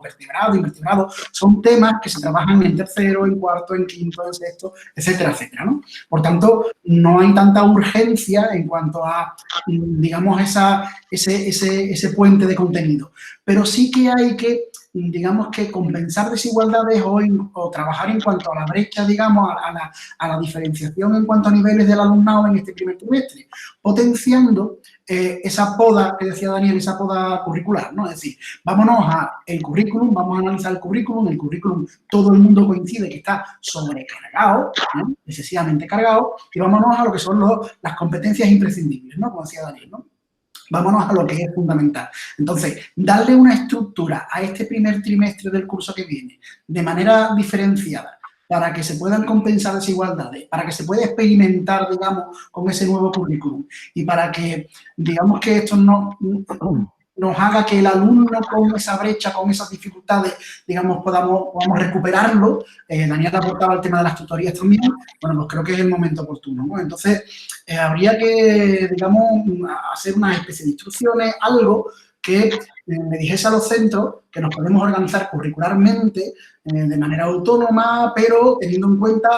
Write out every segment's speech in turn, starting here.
vertebrado, invertebrado, son temas que se trabajan en tercero, en cuarto, en quinto, en sexto, etcétera, etcétera, ¿no? Por tanto, no hay tanta urgencia en cuanto a, digamos, ese puente de contenido. Pero sí que hay que, digamos, que compensar desigualdades o trabajar en cuanto a la brecha, digamos, a la diferenciación en cuanto a niveles del alumnado en este primer trimestre, potenciando esa poda que decía Daniel, esa poda curricular, ¿no? Es decir, vámonos al currículum, vamos a analizar el currículum todo el mundo coincide que está sobrecargado, ¿no? Excesivamente cargado, y vámonos a lo que son las competencias imprescindibles, ¿no? Como decía Daniel, ¿no? Vámonos a lo que es fundamental. Entonces, darle una estructura a este primer trimestre del curso que viene de manera diferenciada para que se puedan compensar desigualdades, para que se pueda experimentar, digamos, con ese nuevo currículum y para que, digamos, que esto nos haga que el alumno con esa brecha, con esas dificultades, digamos, podamos recuperarlo. Daniel aportaba el tema de las tutorías también. Bueno, pues creo que es el momento oportuno, ¿no? Entonces, habría que, digamos, hacer una especie de instrucciones, algo que le dijese a los centros que nos podemos organizar curricularmente de manera autónoma, pero teniendo en cuenta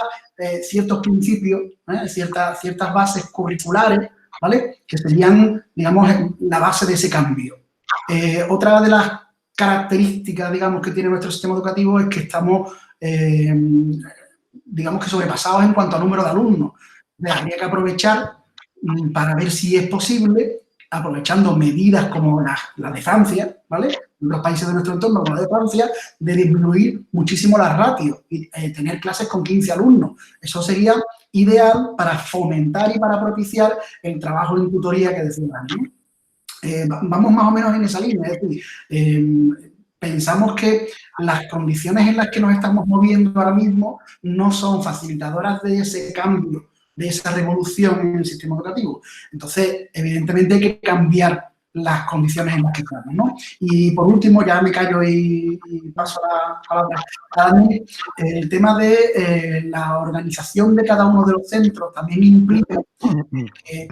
ciertos principios, ciertas bases curriculares, ¿vale? Que serían, digamos, la base de ese cambio. Otra de las características, digamos, que tiene nuestro sistema educativo es que estamos, digamos, que sobrepasados en cuanto a número de alumnos. Habría que aprovechar para ver si es posible, aprovechando medidas como la de Francia, ¿vale? Los países de nuestro entorno, como la de Francia, de disminuir muchísimo las ratios y tener clases con 15 alumnos. Eso sería ideal para fomentar y para propiciar el trabajo en tutoría que decía Dani, ¿no? Vamos más o menos en esa línea, es decir, pensamos que las condiciones en las que nos estamos moviendo ahora mismo no son facilitadoras de ese cambio, de esa revolución en el sistema educativo. Entonces, evidentemente hay que cambiar las condiciones en las que estamos, ¿no? Y por último, ya me callo y paso la palabra a Dani, el tema de la organización de cada uno de los centros también implica que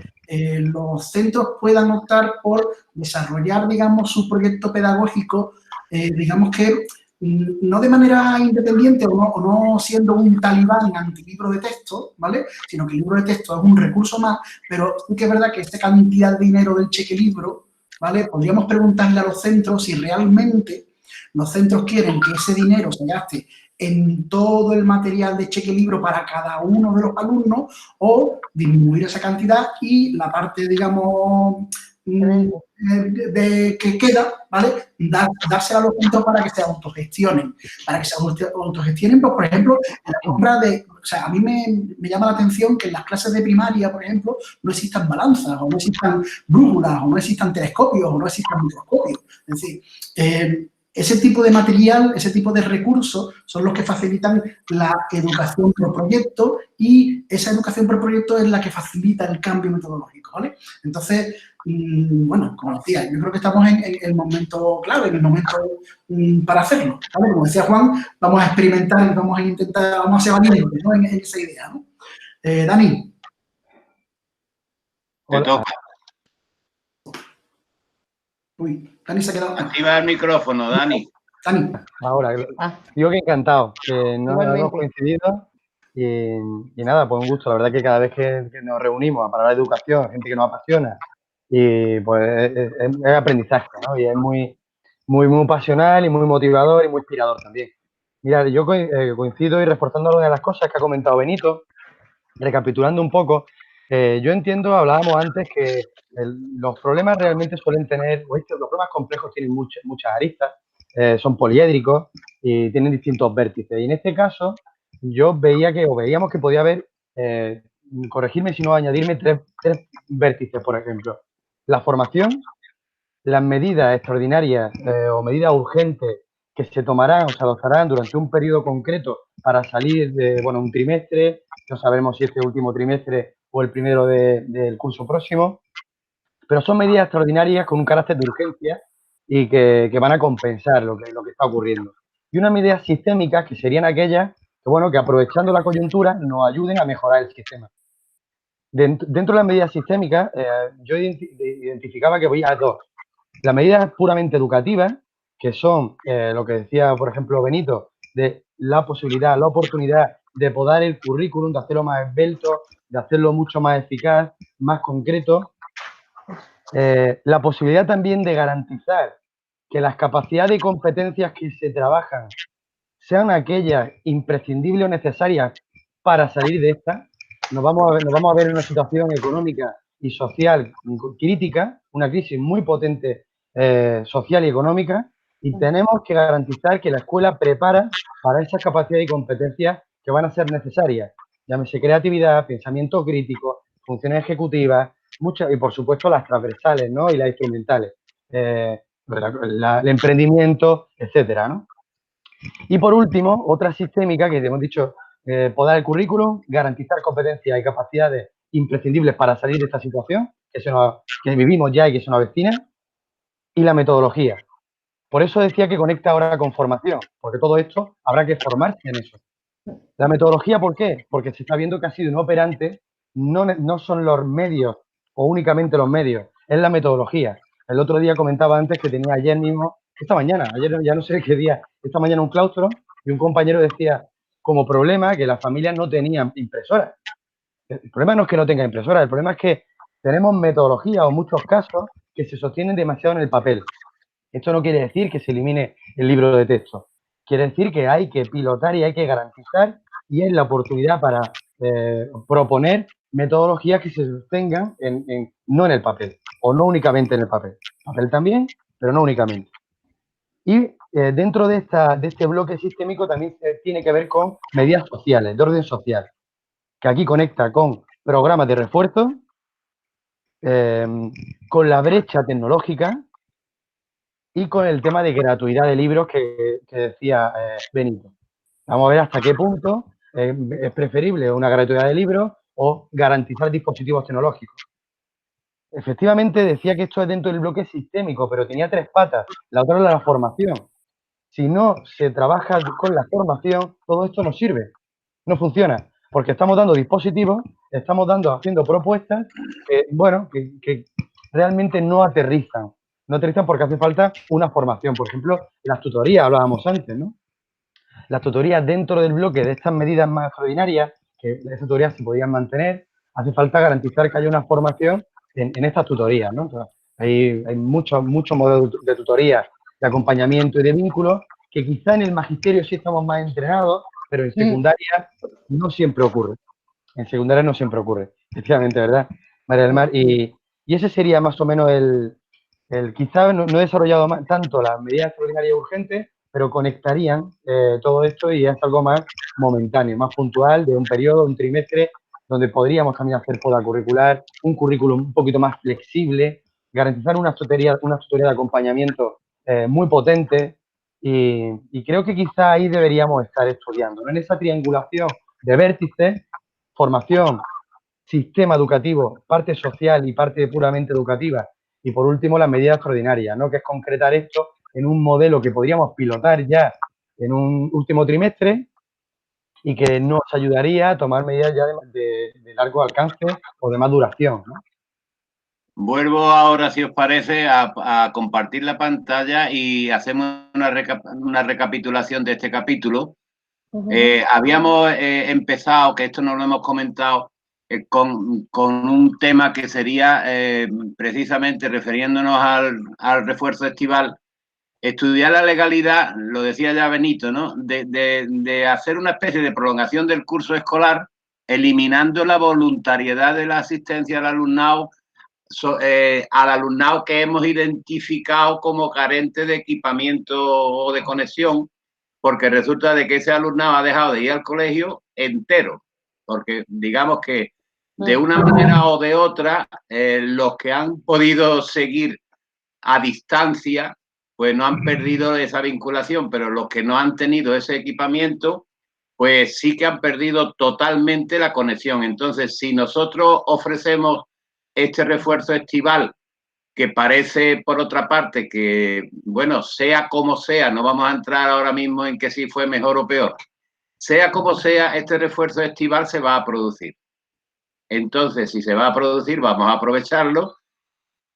los centros puedan optar por desarrollar, digamos, su proyecto pedagógico, digamos que no de manera independiente o no siendo un talibán anti-libro de texto, ¿vale? Sino que el libro de texto es un recurso más, pero sí que es verdad que esta cantidad de dinero del cheque libro, ¿vale? Podríamos preguntarle a los centros si realmente los centros quieren que ese dinero se gaste en todo el material de cheque libro para cada uno de los alumnos o disminuir esa cantidad y la parte, digamos, que queda, ¿vale? Dársela a los centros para que se autogestionen. Para que se autogestionen, pues, por ejemplo, en la compra de... O sea, a mí me llama la atención que en las clases de primaria, por ejemplo, no existan balanzas, o no existan brújulas, o no existan telescopios, o no existan microscopios. Es decir, ese tipo de material, ese tipo de recursos son los que facilitan la educación por proyecto y esa educación por proyecto es la que facilita el cambio metodológico, ¿vale? Entonces, bueno, como decía, yo creo que estamos en el momento clave, en el momento para hacerlo, ¿vale? Como decía Juan, vamos a experimentar y vamos a intentar, vamos a ser valientes, ¿no? En esa idea, ¿no? Dani. Te toca. Uy, Dani se ha quedado. Activa el micrófono, Dani. Dani. Ahora, digo que encantado, que no hemos coincidido y nada, pues un gusto. La verdad que cada vez que nos reunimos para hablar de educación, gente que nos apasiona, y pues es aprendizaje, ¿no? Y es muy pasional y muy motivador y muy inspirador también. Mira, yo coincido y reforzando algunas de las cosas que ha comentado Benito, recapitulando un poco, yo entiendo, hablábamos antes que los problemas realmente suelen tener, los problemas complejos tienen muchas aristas, son poliédricos y tienen distintos vértices. Y en este caso, yo veíamos que podía haber, corregirme si no, añadirme tres vértices, por ejemplo. La formación, las medidas extraordinarias o medidas urgentes que se tomarán o se adoptarán durante un periodo concreto para salir de, bueno, un trimestre, no sabemos si este último trimestre o el primero del curso próximo, pero son medidas extraordinarias con un carácter de urgencia y que van a compensar lo que está ocurriendo. Y unas medidas sistémicas que serían aquellas que, bueno, que aprovechando la coyuntura nos ayuden a mejorar el sistema. Dentro de las medidas sistémicas, yo identificaba que había dos. Las medidas puramente educativas, que son lo que decía, por ejemplo, Benito, de la posibilidad, la oportunidad de podar el currículum, de hacerlo más esbelto, de hacerlo mucho más eficaz, más concreto. La posibilidad también de garantizar que las capacidades y competencias que se trabajan sean aquellas imprescindibles o necesarias para salir de esta. Nos vamos a ver en una situación económica y social crítica, una crisis muy potente social y económica, y tenemos que garantizar que la escuela prepara para esas capacidades y competencias que van a ser necesarias. Llámese creatividad, pensamiento crítico, funciones ejecutivas, muchas, y por supuesto las transversales, ¿no? Y las instrumentales, el emprendimiento, etcétera, ¿no? Y por último, otra sistémica que hemos dicho, podar el currículum, garantizar competencias y capacidades imprescindibles para salir de esta situación que vivimos ya y que se nos avecina, y la metodología. Por eso decía que conecta ahora con formación, porque todo esto habrá que formarse en eso. La metodología, ¿por qué? Porque se está viendo que ha sido inoperante, no son los medios o únicamente los medios, es la metodología. El otro día comentaba antes que tenía ayer mismo, ayer ya no sé qué día, esta mañana un claustro y un compañero decía como problema que las familias no tenían impresoras. El problema no es que no tengan impresoras, el problema es que tenemos metodologías o muchos casos que se sostienen demasiado en el papel. Esto no quiere decir que se elimine el libro de texto. Quiere decir que hay que pilotar y hay que garantizar y es la oportunidad para proponer metodologías que se sostengan no en el papel o no únicamente en el papel. Papel también, pero no únicamente. Y dentro de este bloque sistémico también tiene que ver con medidas sociales, de orden social, que aquí conecta con programas de refuerzo, con la brecha tecnológica y con el tema de gratuidad de libros que decía Benito. Vamos a ver hasta qué punto es preferible una gratuidad de libros o garantizar dispositivos tecnológicos. Efectivamente, decía que esto es dentro del bloque sistémico, pero tenía 3 patas. La otra es la formación. Si no se trabaja con la formación, todo esto no sirve, no funciona, porque estamos dando dispositivos, estamos haciendo propuestas que, bueno, que realmente no aterrizan. No aterrizan porque hace falta una formación. Por ejemplo, las tutorías, hablábamos antes, ¿no? Las tutorías dentro del bloque de estas medidas más extraordinarias, que esas tutorías se podían mantener, hace falta garantizar que haya una formación en estas tutorías, ¿no? Entonces, hay muchos modelos de tutoría, de acompañamiento y de vínculos que quizá en el magisterio sí estamos más entrenados, pero en secundaria no siempre ocurre. En secundaria no siempre ocurre, efectivamente, ¿verdad, María del Mar? Y ese sería más o menos quizá no he desarrollado tanto las medidas extraordinarias y urgentes, pero conectarían todo esto y es algo más momentáneo, más puntual, de un periodo, un trimestre, donde podríamos también hacer poda curricular, un currículum un poquito más flexible, garantizar una tutoría de acompañamiento muy potente y creo que quizá ahí deberíamos estar estudiando, ¿no? En esa triangulación de vértices, formación, sistema educativo, parte social y parte puramente educativa. Y por último, las medidas extraordinarias, ¿no? Que es concretar esto en un modelo que podríamos pilotar ya en un último trimestre y que nos ayudaría a tomar medidas ya de largo alcance o de más duración, ¿no? Vuelvo ahora, si os parece, a compartir la pantalla y hacemos una recapitulación de este capítulo. Habíamos empezado, que esto no lo hemos comentado, con un tema que sería precisamente refiriéndonos al refuerzo estival, estudiar la legalidad, lo decía ya Benito, ¿no? De hacer una especie de prolongación del curso escolar, eliminando la voluntariedad de la asistencia al alumnado que hemos identificado como carente de equipamiento o de conexión, porque resulta de que ese alumnado ha dejado de ir al colegio entero, porque digamos que de una manera o de otra, los que han podido seguir a distancia, pues no han perdido esa vinculación, pero los que no han tenido ese equipamiento, pues sí que han perdido totalmente la conexión. Entonces, si nosotros ofrecemos este refuerzo estival, que parece, por otra parte, que, bueno, sea como sea, no vamos a entrar ahora mismo en que si fue mejor o peor, sea como sea, este refuerzo estival se va a producir. Entonces, si se va a producir, vamos a aprovecharlo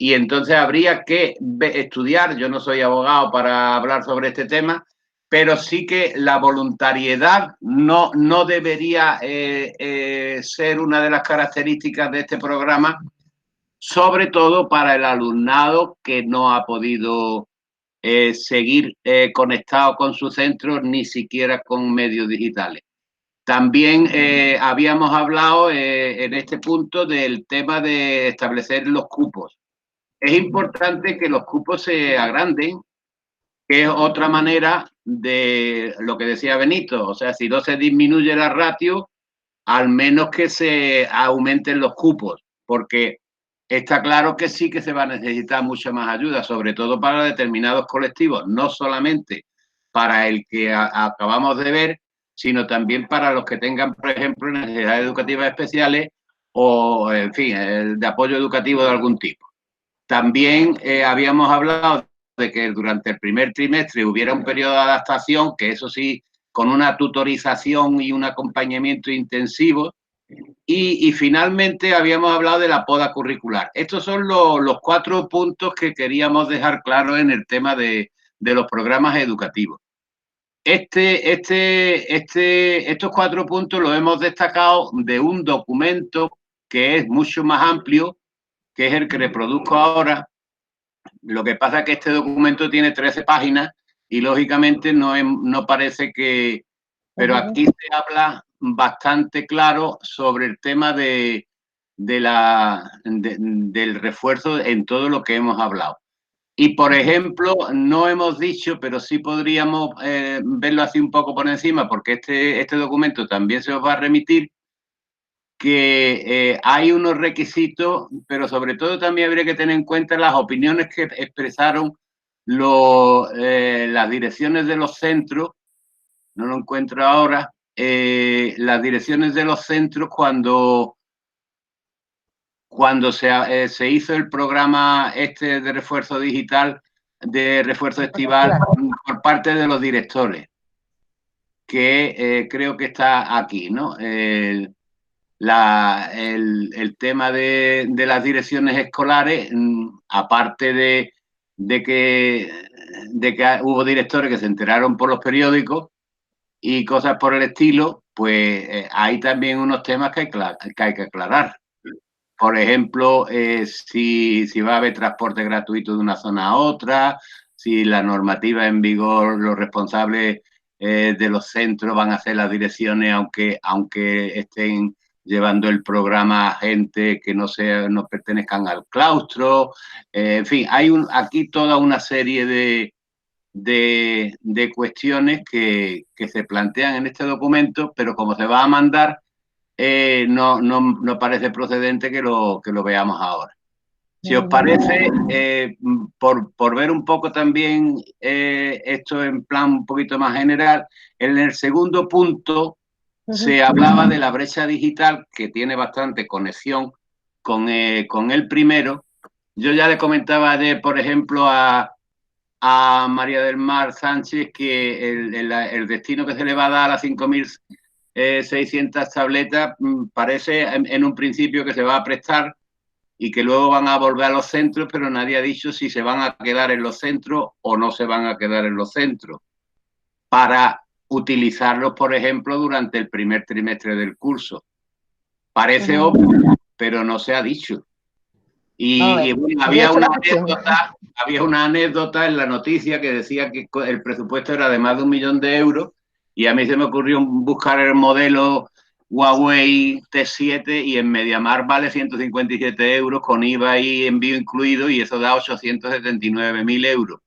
y entonces habría que estudiar, yo no soy abogado para hablar sobre este tema, pero sí que la voluntariedad no debería ser una de las características de este programa, sobre todo para el alumnado que no ha podido seguir conectado con su centro, ni siquiera con medios digitales. También habíamos hablado en este punto del tema de establecer los cupos. Es importante que los cupos se agranden, que es otra manera de lo que decía Benito. O sea, si no se disminuye la ratio, al menos que se aumenten los cupos, porque está claro que sí que se va a necesitar mucha más ayuda, sobre todo para determinados colectivos, no solamente para el que acabamos de ver, sino también para los que tengan, por ejemplo, necesidades educativas especiales o, en fin, de apoyo educativo de algún tipo. También habíamos hablado de que durante el primer trimestre hubiera un periodo de adaptación, que eso sí, con una tutorización y un acompañamiento intensivo. Y finalmente habíamos hablado de la poda curricular. Estos son los 4 puntos que queríamos dejar claros en el tema de los programas educativos. Estos 4 puntos los hemos destacado de un documento que es mucho más amplio, que es el que reproduzco ahora. Lo que pasa es que este documento tiene 13 páginas y lógicamente no parece que... Pero aquí se habla bastante claro sobre el tema del refuerzo en todo lo que hemos hablado. Y, por ejemplo, no hemos dicho, pero sí podríamos verlo así un poco por encima, porque este documento también se os va a remitir, que hay unos requisitos, pero sobre todo también habría que tener en cuenta las opiniones que expresaron las direcciones de los centros. No lo encuentro ahora. Las direcciones de los centros cuando se hizo el programa este de refuerzo digital, de refuerzo estival por parte de los directores, que creo que está aquí, ¿no? El tema de las direcciones escolares, aparte de que hubo directores que se enteraron por los periódicos y cosas por el estilo, pues hay también unos temas que hay que aclarar. Por ejemplo, si va a haber transporte gratuito de una zona a otra, si la normativa en vigor, los responsables de los centros van a hacer las direcciones aunque estén llevando el programa a gente que no pertenezcan al claustro. En fin, hay aquí toda una serie de cuestiones que se plantean en este documento, pero como se va a mandar, no parece procedente que lo veamos ahora. Si os parece, por ver un poco también esto en plan un poquito más general, en el segundo punto se hablaba de la brecha digital, que tiene bastante conexión con el primero. Yo ya le comentaba ayer, por ejemplo, a María del Mar Sánchez que el destino que se le va a dar a 5.600 tabletas parece en un principio que se va a prestar y que luego van a volver a los centros, pero nadie ha dicho si se van a quedar en los centros o no se van a quedar en los centros para utilizarlos, por ejemplo, durante el primer trimestre del curso. Parece obvio, pero no se ha dicho. Y bueno, había una anécdota en la noticia que decía que el presupuesto era de más de 1 millón de euros y a mí se me ocurrió buscar el modelo Huawei T7 y en MediaMarkt vale 157 euros con IVA y envío incluido y eso da 879.000 euros.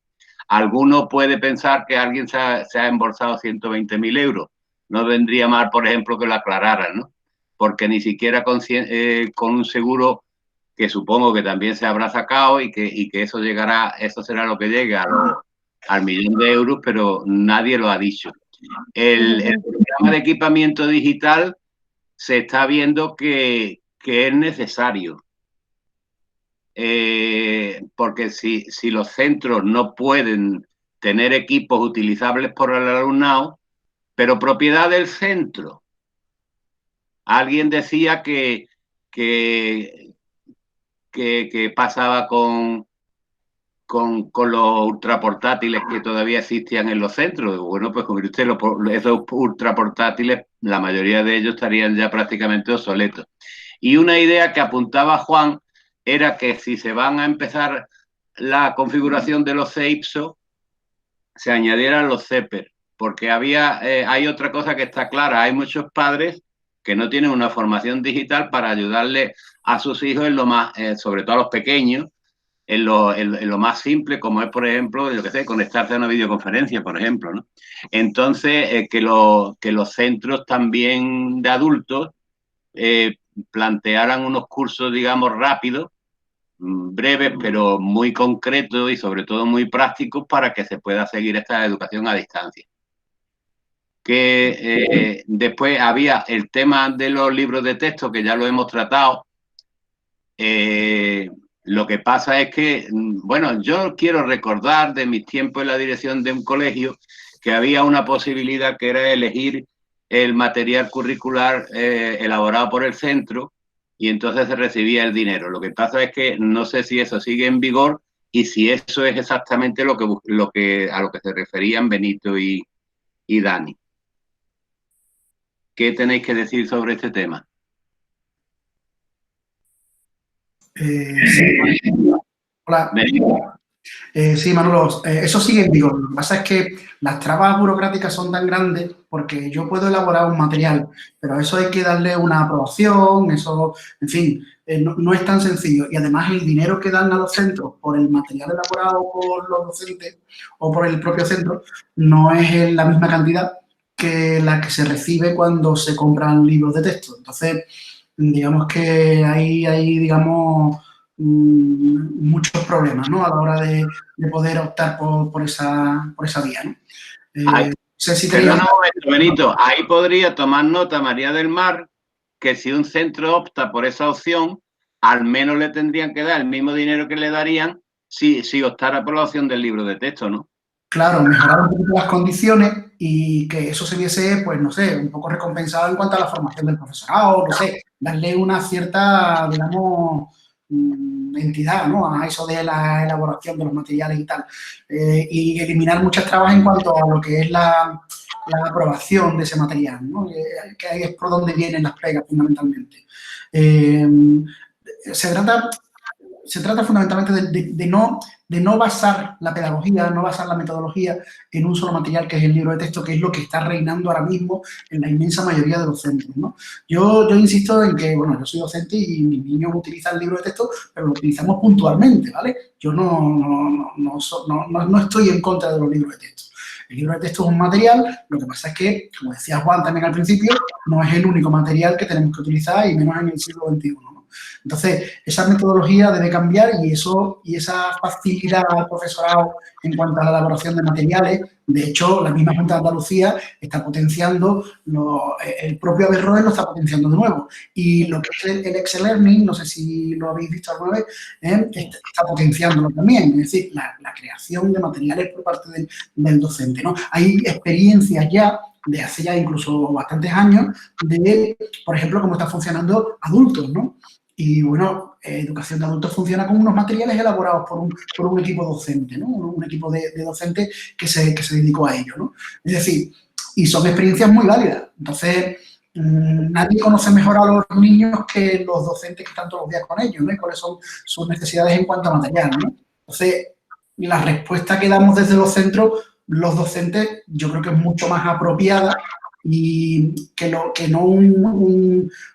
Alguno puede pensar que alguien se ha embolsado 120.000 euros. No vendría mal, por ejemplo, que lo aclararan, ¿no? Porque ni siquiera con un seguro que supongo que también se habrá sacado y que eso será lo que llegue al 1 millón de euros, pero nadie lo ha dicho. El programa de equipamiento digital se está viendo que es necesario. Porque si los centros no pueden tener equipos utilizables por el alumnado, pero propiedad del centro. Alguien decía que qué pasaba con los ultraportátiles que todavía existían en los centros. Bueno, pues como usted, esos ultraportátiles, la mayoría de ellos estarían ya prácticamente obsoletos. Y una idea que apuntaba Juan era que si se van a empezar la configuración de los CEIPSO, se añadieran los CEPER, porque hay otra cosa que está clara, hay muchos padres que no tienen una formación digital para ayudarle a sus hijos en lo más, sobre todo a los pequeños, en lo más simple, como es, por ejemplo, yo qué sé, conectarse a una videoconferencia, por ejemplo, ¿no? Entonces, que los centros también de adultos plantearan unos cursos, digamos, rápidos, breves, pero muy concretos y sobre todo muy prácticos para que se pueda seguir esta educación a distancia. Que después había el tema de los libros de texto, que ya lo hemos tratado. Lo que pasa es que, bueno, yo quiero recordar de mis tiempos en la dirección de un colegio que había una posibilidad que era elegir el material curricular elaborado por el centro y entonces se recibía el dinero. Lo que pasa es que no sé si eso sigue en vigor y si eso es exactamente a lo que se referían Benito y Dani. ¿Qué tenéis que decir sobre este tema? Sí. Hola. Sí, Manolo, eso sigue en vigor. Lo que pasa es que las trabas burocráticas son tan grandes porque yo puedo elaborar un material, pero a eso hay que darle una aprobación, eso, en fin, no es tan sencillo. Y además el dinero que dan a los centros por el material elaborado por los docentes o por el propio centro no es la misma cantidad que la que se recibe cuando se compran libros de texto. Entonces, digamos que hay digamos, muchos problemas, ¿no? A la hora de poder optar por esa vía, ¿no? No sé si Perdona un momento, Benito. Ahí podría tomar nota María del Mar que si un centro opta por esa opción, al menos le tendrían que dar el mismo dinero que le darían si optara por la opción del libro de texto, ¿no? Claro, mejorar un poquito las condiciones y que eso se viese, pues, no sé, un poco recompensado en cuanto a la formación del profesorado, no sé, darle una cierta, digamos, entidad, ¿no? A eso de la elaboración de los materiales y tal. Y eliminar muchas trabas en cuanto a lo que es la aprobación de ese material, ¿no? Que ahí es por donde vienen las pegas, fundamentalmente. Se trata fundamentalmente de no basar la pedagogía, no basar la metodología en un solo material que es el libro de texto, que es lo que está reinando ahora mismo en la inmensa mayoría de los centros, ¿no? Yo insisto en que, bueno, yo soy docente y mis niños utilizan el libro de texto, pero lo utilizamos puntualmente, ¿vale? Yo no estoy en contra de los libros de texto. El libro de texto es un material, lo que pasa es que, como decía Juan también al principio, no es el único material que tenemos que utilizar y menos en el siglo XXI, ¿no? Entonces, esa metodología debe cambiar y esa facilidad al profesorado en cuanto a la elaboración de materiales. De hecho, la misma Junta de Andalucía está potenciando, el propio Averroes lo está potenciando de nuevo. Y lo que es el Excel Learning, no sé si lo habéis visto alguna vez, está potenciándolo también. Es decir, la creación de materiales por parte del docente, ¿no? Hay experiencias ya de hace ya incluso bastantes años de, por ejemplo, cómo está funcionando adultos, ¿no? Y, bueno, educación de adultos funciona con unos materiales elaborados por un equipo docente, ¿no? Un equipo de docentes que se dedicó a ello, ¿no? Es decir, y son experiencias muy válidas. Entonces, nadie conoce mejor a los niños que los docentes que están todos los días con ellos, ¿no? Y cuáles son sus necesidades en cuanto a material, ¿no? Entonces, la respuesta que damos desde los centros, los docentes, yo creo que es mucho más apropiada y que no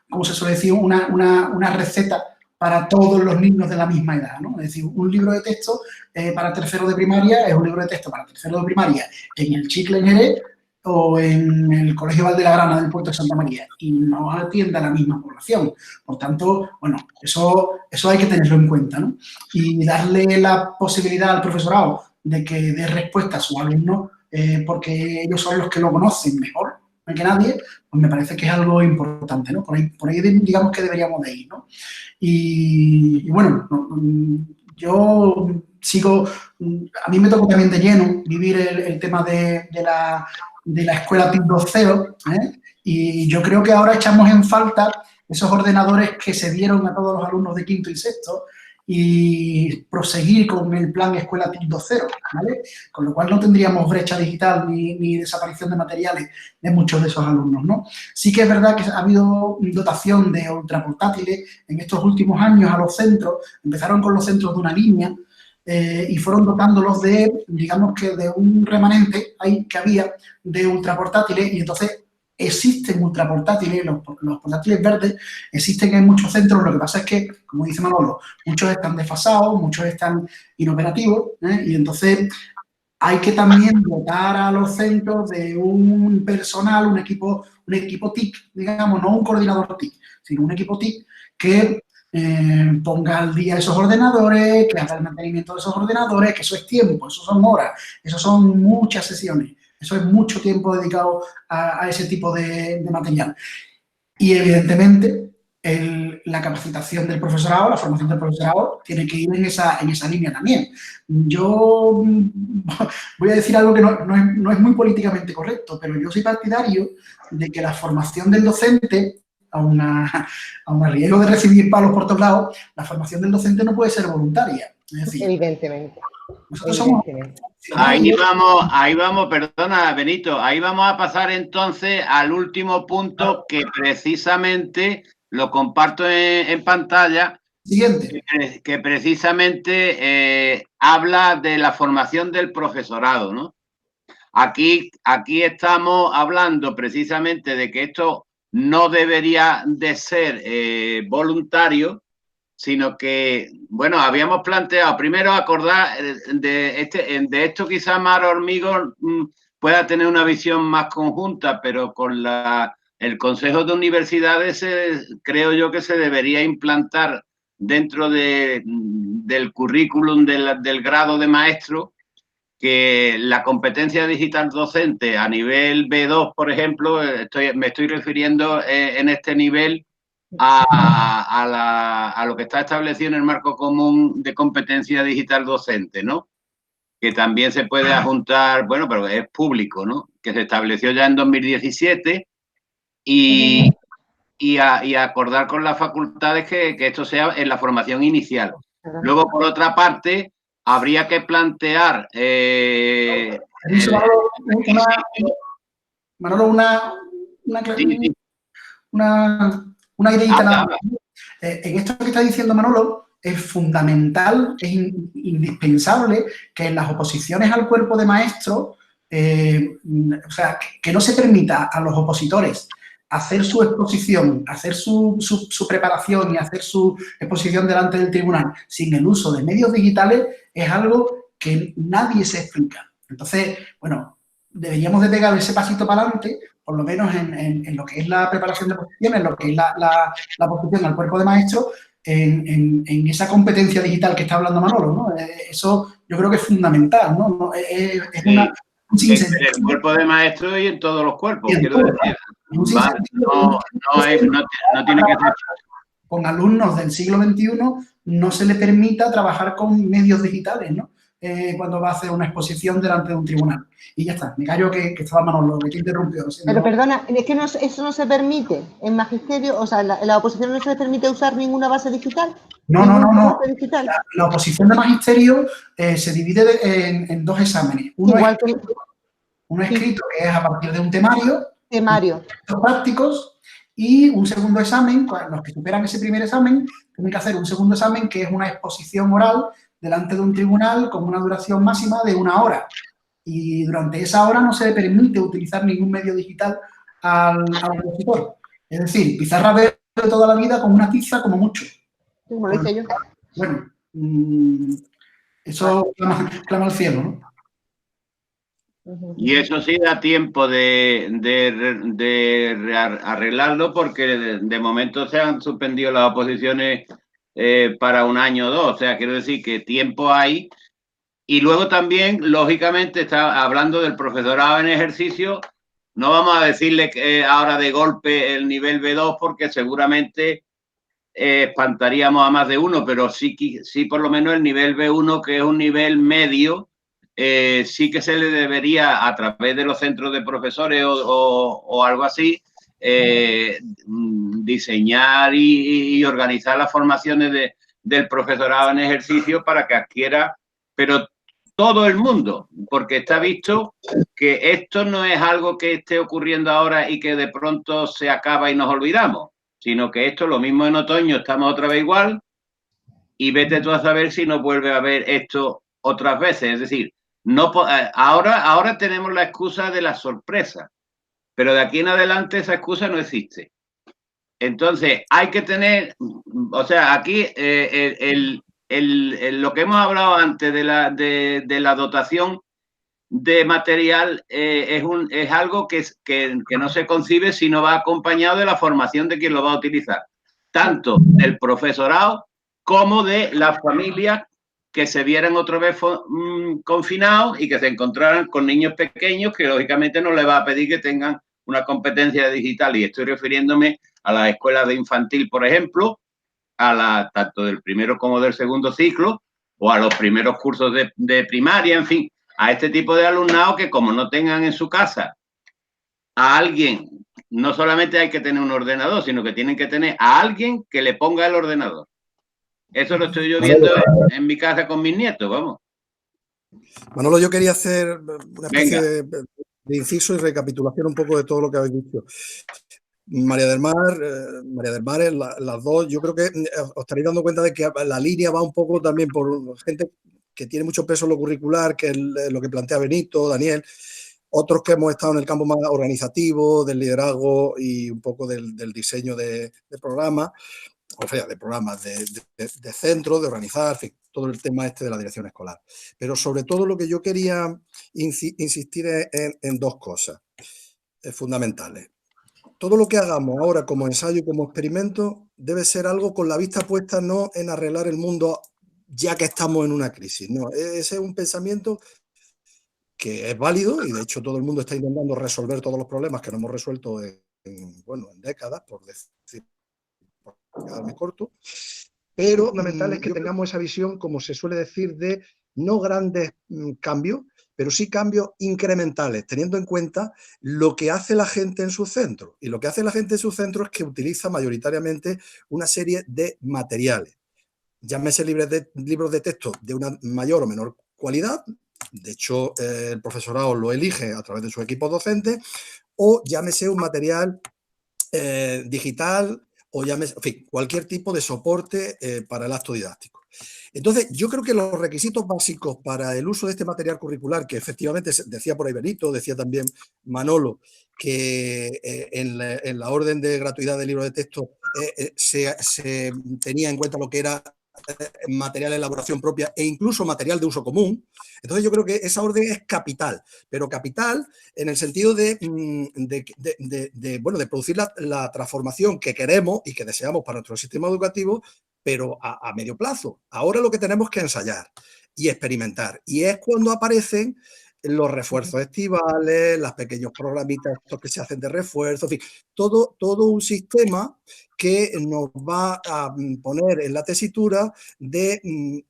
como se suele decir, una receta para todos los niños de la misma edad, ¿no? Es decir, un libro de texto para tercero de primaria es un libro de texto para tercero de primaria en el Chicle en Jerez o en el Colegio Valdelagrana del Puerto de Santa María y no atiende a la misma población. Por tanto, bueno, eso hay que tenerlo en cuenta, ¿no? Y darle la posibilidad al profesorado de que dé respuesta a sus alumnos porque ellos son los que lo conocen mejor que nadie, pues me parece que es algo importante, ¿no? Por ahí digamos que deberíamos de ir, ¿no? Y bueno, yo sigo, a mí me tocó también de lleno vivir el tema de la escuela PIB 2.0, ¿eh? Y yo creo que ahora echamos en falta esos ordenadores que se dieron a todos los alumnos de quinto y sexto y proseguir con el plan Escuela TIC 2.0, ¿vale? Con lo cual no tendríamos brecha digital ni desaparición de materiales de muchos de esos alumnos, ¿no? Sí que es verdad que ha habido dotación de ultraportátiles en estos últimos años a los centros. Empezaron con los centros de una línea y fueron dotándolos de, digamos que de un remanente ahí que había de ultraportátiles, y entonces existen ultraportátiles, los portátiles verdes existen en muchos centros. Lo que pasa es que, como dice Manolo, muchos están desfasados, muchos están inoperativos, y entonces hay que también dotar a los centros de un personal, un equipo TIC, digamos, no un coordinador TIC, sino un equipo TIC que ponga al día esos ordenadores, que haga el mantenimiento de esos ordenadores, que eso es tiempo, eso son horas, eso son muchas sesiones. Eso es mucho tiempo dedicado a ese tipo de material. Y, evidentemente, la capacitación del profesorado, la formación del profesorado, tiene que ir en esa línea también. Yo voy a decir algo que no es muy políticamente correcto, pero yo soy partidario de que la formación del docente, aun a riesgo de recibir palos por todos lados, la formación del docente no puede ser voluntaria. Es decir, evidentemente. Nosotros somos... Ahí vamos, perdona, Benito, ahí vamos a pasar entonces al último punto que precisamente lo comparto en pantalla. Siguiente. Que precisamente habla de la formación del profesorado, ¿no? Aquí estamos hablando precisamente de que esto no debería de ser voluntario, sino que, bueno, habíamos planteado primero acordar de esto quizá Mar Hormigo pueda tener una visión más conjunta, pero con el Consejo de Universidades creo yo que se debería implantar dentro del currículum del grado de maestro, que la competencia digital docente a nivel B2, por ejemplo, me estoy refiriendo en este nivel a lo que está establecido en el marco común de competencia digital docente, ¿no? Que también se puede adjuntar, bueno, pero es público, ¿no? Que se estableció ya en 2017 y acordar con las facultades que esto sea en la formación inicial. Luego, por otra parte, habría que plantear... Manolo, una ideita nada más. En esto que está diciendo Manolo, es fundamental, es indispensable que en las oposiciones al cuerpo de maestros, o sea, que no se permita a los opositores hacer su exposición, hacer su preparación y hacer su exposición delante del tribunal sin el uso de medios digitales, es algo que nadie se explica. Entonces, bueno, deberíamos de pegar ese pasito para adelante, por lo menos en lo que es la preparación de posiciones, en lo que es la posición al cuerpo de maestros, en esa competencia digital que está hablando Manolo, ¿no? Eso yo creo que es fundamental, ¿no? Es en el cuerpo de maestros y en todos los cuerpos, quiero decir. No tiene que ser. Con alumnos del siglo XXI no se le permita trabajar con medios digitales, ¿no? Cuando va a hacer una exposición delante de un tribunal. Y ya está, me callo que estaba Manolo, que te interrumpió. Pero perdona, es que eso no se permite en magisterio, o sea, en la oposición no se le permite usar ninguna base digital. No. La oposición de magisterio se divide en dos exámenes. Uno escrito, que es a partir de un temario. Prácticos, y un segundo examen. Los que superan ese primer examen tienen que hacer un segundo examen, que es una exposición oral delante de un tribunal con una duración máxima de 1 hora. Y durante esa hora no se le permite utilizar ningún medio digital al opositor. Es decir, pizarra verde toda la vida con una tiza como mucho. Como lo hice yo. Bueno, eso clama al cielo, ¿no? Y eso sí da tiempo de arreglarlo, porque de momento se han suspendido las oposiciones para 1 año o 2. O sea, quiero decir que tiempo hay. Y luego también, lógicamente, está hablando del profesorado en ejercicio. No vamos a decirle que ahora de golpe el nivel B2, porque seguramente espantaríamos a más de uno, pero sí por lo menos el nivel B1, que es un nivel medio, sí que se le debería, a través de los centros de profesores o algo así, diseñar y organizar las formaciones del profesorado en ejercicio para que adquiera, pero todo el mundo, porque está visto que esto no es algo que esté ocurriendo ahora y que de pronto se acaba y nos olvidamos, sino que esto, lo mismo en otoño, estamos otra vez igual y vete tú a saber si nos vuelve a ver esto otras veces. Es decir, no, ahora tenemos la excusa de la sorpresa, pero de aquí en adelante esa excusa no existe. Entonces, hay que tener, o sea, aquí lo que hemos hablado antes de la dotación de material es algo que no se concibe si no va acompañado de la formación de quien lo va a utilizar, tanto del profesorado como de las familias que se vieran otra vez confinados y que se encontraran con niños pequeños que lógicamente no les va a pedir que tengan una competencia digital, y estoy refiriéndome a las escuelas de infantil, por ejemplo, tanto del primero como del segundo ciclo, o a los primeros cursos de primaria, en fin, a este tipo de alumnado que como no tengan en su casa a alguien, no solamente hay que tener un ordenador, sino que tienen que tener a alguien que le ponga el ordenador. Eso lo estoy yo viendo en mi casa con mis nietos, vamos. Manolo, yo quería hacer una especie de inciso y recapitulación un poco de todo lo que habéis dicho. María del Mar, las dos, yo creo que os estaréis dando cuenta de que la línea va un poco también por gente que tiene mucho peso en lo curricular, que es lo que plantea Benito, Daniel, otros que hemos estado en el campo más organizativo, del liderazgo y un poco del diseño de programas, o sea, de programas de centro, de organizar, en fin, todo el tema este de la dirección escolar. Pero sobre todo lo que yo quería insistir en dos cosas fundamentales. Todo lo que hagamos ahora como ensayo y como experimento debe ser algo con la vista puesta no en arreglar el mundo ya que estamos en una crisis. No, ese es un pensamiento que es válido y de hecho todo el mundo está intentando resolver todos los problemas que no hemos resuelto en décadas, por decir, por quedarme corto. Pero lo fundamental es que tengamos esa visión, como se suele decir, de no grandes cambios, pero sí cambios incrementales, teniendo en cuenta lo que hace la gente en su centro. Y lo que hace la gente en su centro es que utiliza mayoritariamente una serie de materiales. Llámese libros de texto de una mayor o menor cualidad, de hecho el profesorado lo elige a través de su equipo docente, o llámese un material digital, o llámese, en fin, cualquier tipo de soporte para el acto didáctico. Entonces, yo creo que los requisitos básicos para el uso de este material curricular, que efectivamente decía por ahí Benito, decía también Manolo, que en la orden de gratuidad del libro de texto se tenía en cuenta lo que era material de elaboración propia e incluso material de uso común. Entonces yo creo que esa orden es capital, pero capital en el sentido de producir la transformación que queremos y que deseamos para nuestro sistema educativo, pero a medio plazo. Ahora lo que tenemos que ensayar y experimentar, y es cuando aparecen los refuerzos estivales, los pequeños programitas estos que se hacen de refuerzo, en fin, todo un sistema que nos va a poner en la tesitura de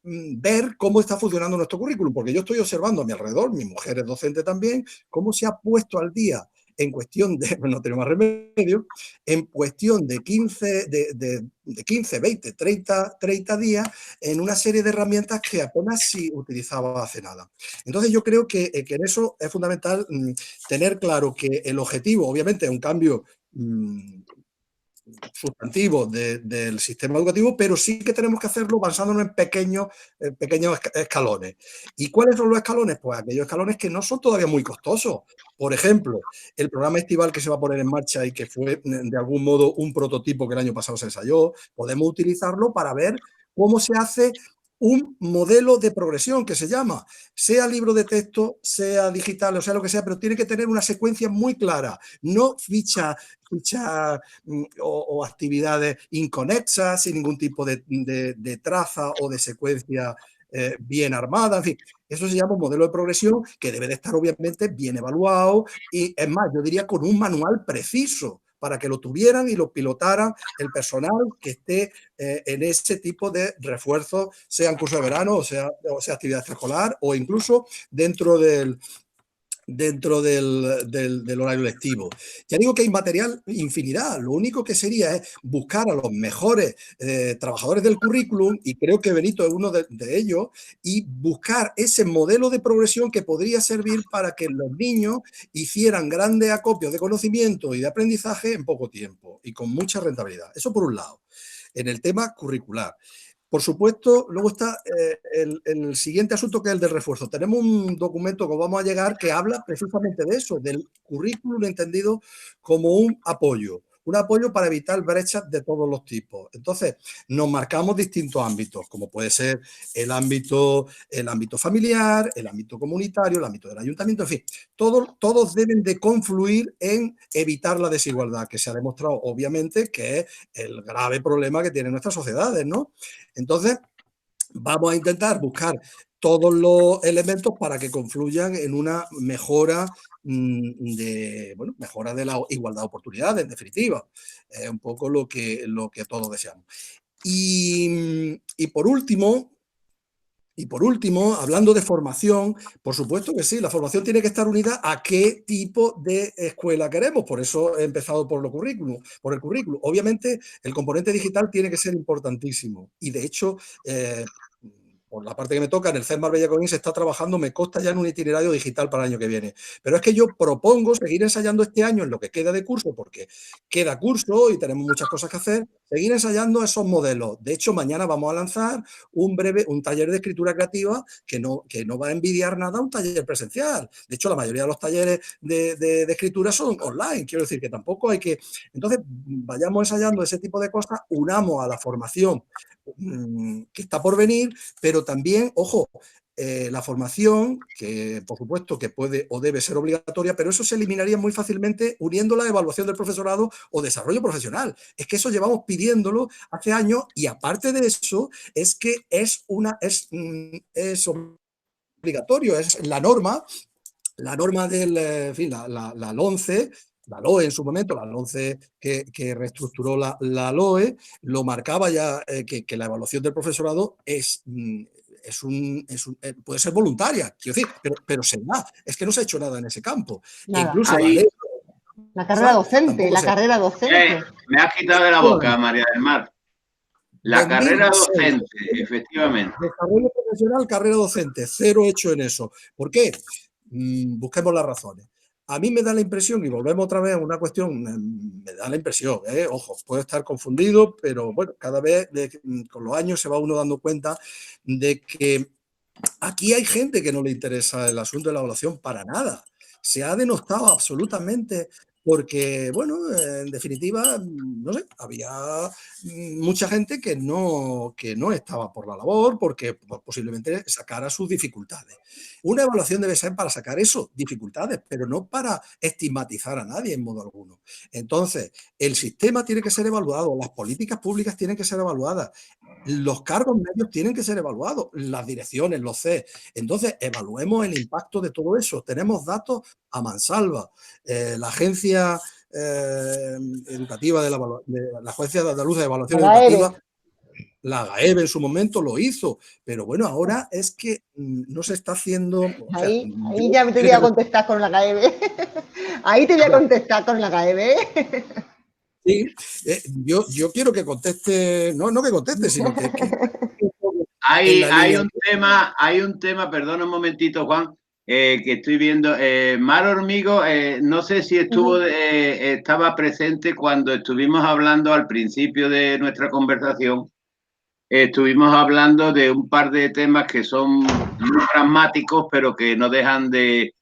ver cómo está funcionando nuestro currículum, porque yo estoy observando a mi alrededor, mi mujer es docente también, cómo se ha puesto al día en cuestión de, no tenemos más remedio, en cuestión de 15, 20, 30 días, en una serie de herramientas que apenas si utilizaba hace nada. Entonces yo creo que en eso es fundamental tener claro que el objetivo, obviamente, es un cambio sustantivo del sistema educativo, pero sí que tenemos que hacerlo basándonos en pequeños escalones. ¿Y cuáles son los escalones? Pues aquellos escalones que no son todavía muy costosos. Por ejemplo, el programa estival que se va a poner en marcha y que fue de algún modo un prototipo que el año pasado se ensayó, podemos utilizarlo para ver cómo se hace un modelo de progresión que se llama, sea libro de texto, sea digital, o sea lo que sea, pero tiene que tener una secuencia muy clara, no ficha o actividades inconexas, sin ningún tipo de traza o de secuencia bien armada, en fin. Eso se llama un modelo de progresión que debe de estar obviamente bien evaluado y, es más, yo diría con un manual preciso para que lo tuvieran y lo pilotaran el personal que esté en ese tipo de refuerzos, sea en curso de verano o sea actividad extraescolar o incluso dentro del dentro del horario lectivo. Ya digo que hay material infinidad, lo único que sería es buscar a los mejores trabajadores del currículum, y creo que Benito es uno de ellos, y buscar ese modelo de progresión que podría servir para que los niños hicieran grandes acopios de conocimiento y de aprendizaje en poco tiempo y con mucha rentabilidad. Eso por un lado, en el tema curricular. Por supuesto, luego está el siguiente asunto, que es el del refuerzo. Tenemos un documento que vamos a llegar que habla precisamente de eso, del currículum entendido como un apoyo para evitar brechas de todos los tipos. Entonces, nos marcamos distintos ámbitos, como puede ser el ámbito familiar, el ámbito comunitario, el ámbito del ayuntamiento, en fin, todos deben de confluir en evitar la desigualdad, que se ha demostrado, obviamente, que es el grave problema que tienen nuestras sociedades, ¿no? Entonces, vamos a intentar buscar todos los elementos para que confluyan en una mejora mejora de la igualdad de oportunidades, en definitiva. Es un poco lo que todos deseamos. Y por último, hablando de formación, por supuesto que sí, la formación tiene que estar unida a qué tipo de escuela queremos. Por eso he empezado por el currículum. Obviamente, el componente digital tiene que ser importantísimo. Y de hecho, por la parte que me toca, en el CES Marbella Comín se está trabajando, me consta, ya en un itinerario digital para el año que viene. Pero es que yo propongo seguir ensayando este año en lo que queda de curso, porque queda curso y tenemos muchas cosas que hacer, seguir ensayando esos modelos. De hecho, mañana vamos a lanzar un taller de escritura creativa que no va a envidiar nada a un taller presencial. De hecho, la mayoría de los talleres de escritura son online. Quiero decir que tampoco hay que... Entonces, vayamos ensayando ese tipo de cosas, unamos a la formación que está por venir, pero también, ojo, la formación, que por supuesto que puede o debe ser obligatoria, pero eso se eliminaría muy fácilmente uniendo la evaluación del profesorado o desarrollo profesional. Es que eso llevamos pidiéndolo hace años, y aparte de eso, es que es obligatorio, es la norma del, en fin, la LONCE, la LOE en su momento, la LONCE que reestructuró la LOE, lo marcaba ya, que la evaluación del profesorado puede ser voluntaria, quiero decir, pero se da. Es que no se ha hecho nada en ese campo. E incluso la carrera docente, me has quitado de la boca, María del Mar. La carrera docente, efectivamente. Desarrollo profesional, carrera docente, cero hecho en eso. ¿Por qué? Busquemos las razones. A mí me da la impresión, y volvemos otra vez a una cuestión, me da la impresión, ojo, puedo estar confundido, pero bueno, cada vez con los años se va uno dando cuenta de que aquí hay gente que no le interesa el asunto de la evaluación para nada. Se ha denostado absolutamente porque, bueno, en definitiva, no sé, había mucha gente que no estaba por la labor porque posiblemente sacara sus dificultades. Una evaluación debe ser para sacar eso, dificultades, pero no para estigmatizar a nadie en modo alguno. Entonces, el sistema tiene que ser evaluado, las políticas públicas tienen que ser evaluadas, los cargos medios tienen que ser evaluados, las direcciones, los CES. Entonces, evaluemos el impacto de todo eso. Tenemos datos a mansalva. La agencia educativa de la Agencia Andaluza de Evaluación Educativa, la GAEB en su momento lo hizo, pero bueno, ahora es que no se está haciendo... Ahí ya te voy a contestar con la GAEB. Ahí te voy a contestar con la GAEB. Sí, yo quiero que conteste, no que conteste, sino que hay un tema, perdona un momentito, Juan, que estoy viendo. Mar Hormigo, no sé si estaba presente cuando estuvimos hablando al principio de nuestra conversación. Estuvimos hablando de un par de temas que son muy pragmáticos, pero que no dejan de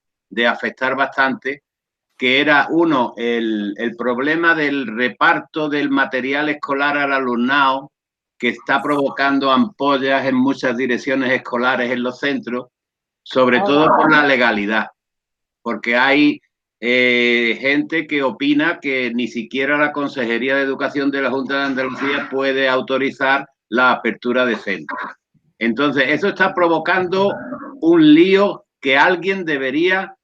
afectar bastante, que era uno, el problema del reparto del material escolar al alumnado, que está provocando ampollas en muchas direcciones escolares en los centros, sobre todo por la legalidad, porque hay gente que opina que ni siquiera la Consejería de Educación de la Junta de Andalucía puede autorizar la apertura de centros. Entonces, eso está provocando un lío que alguien debería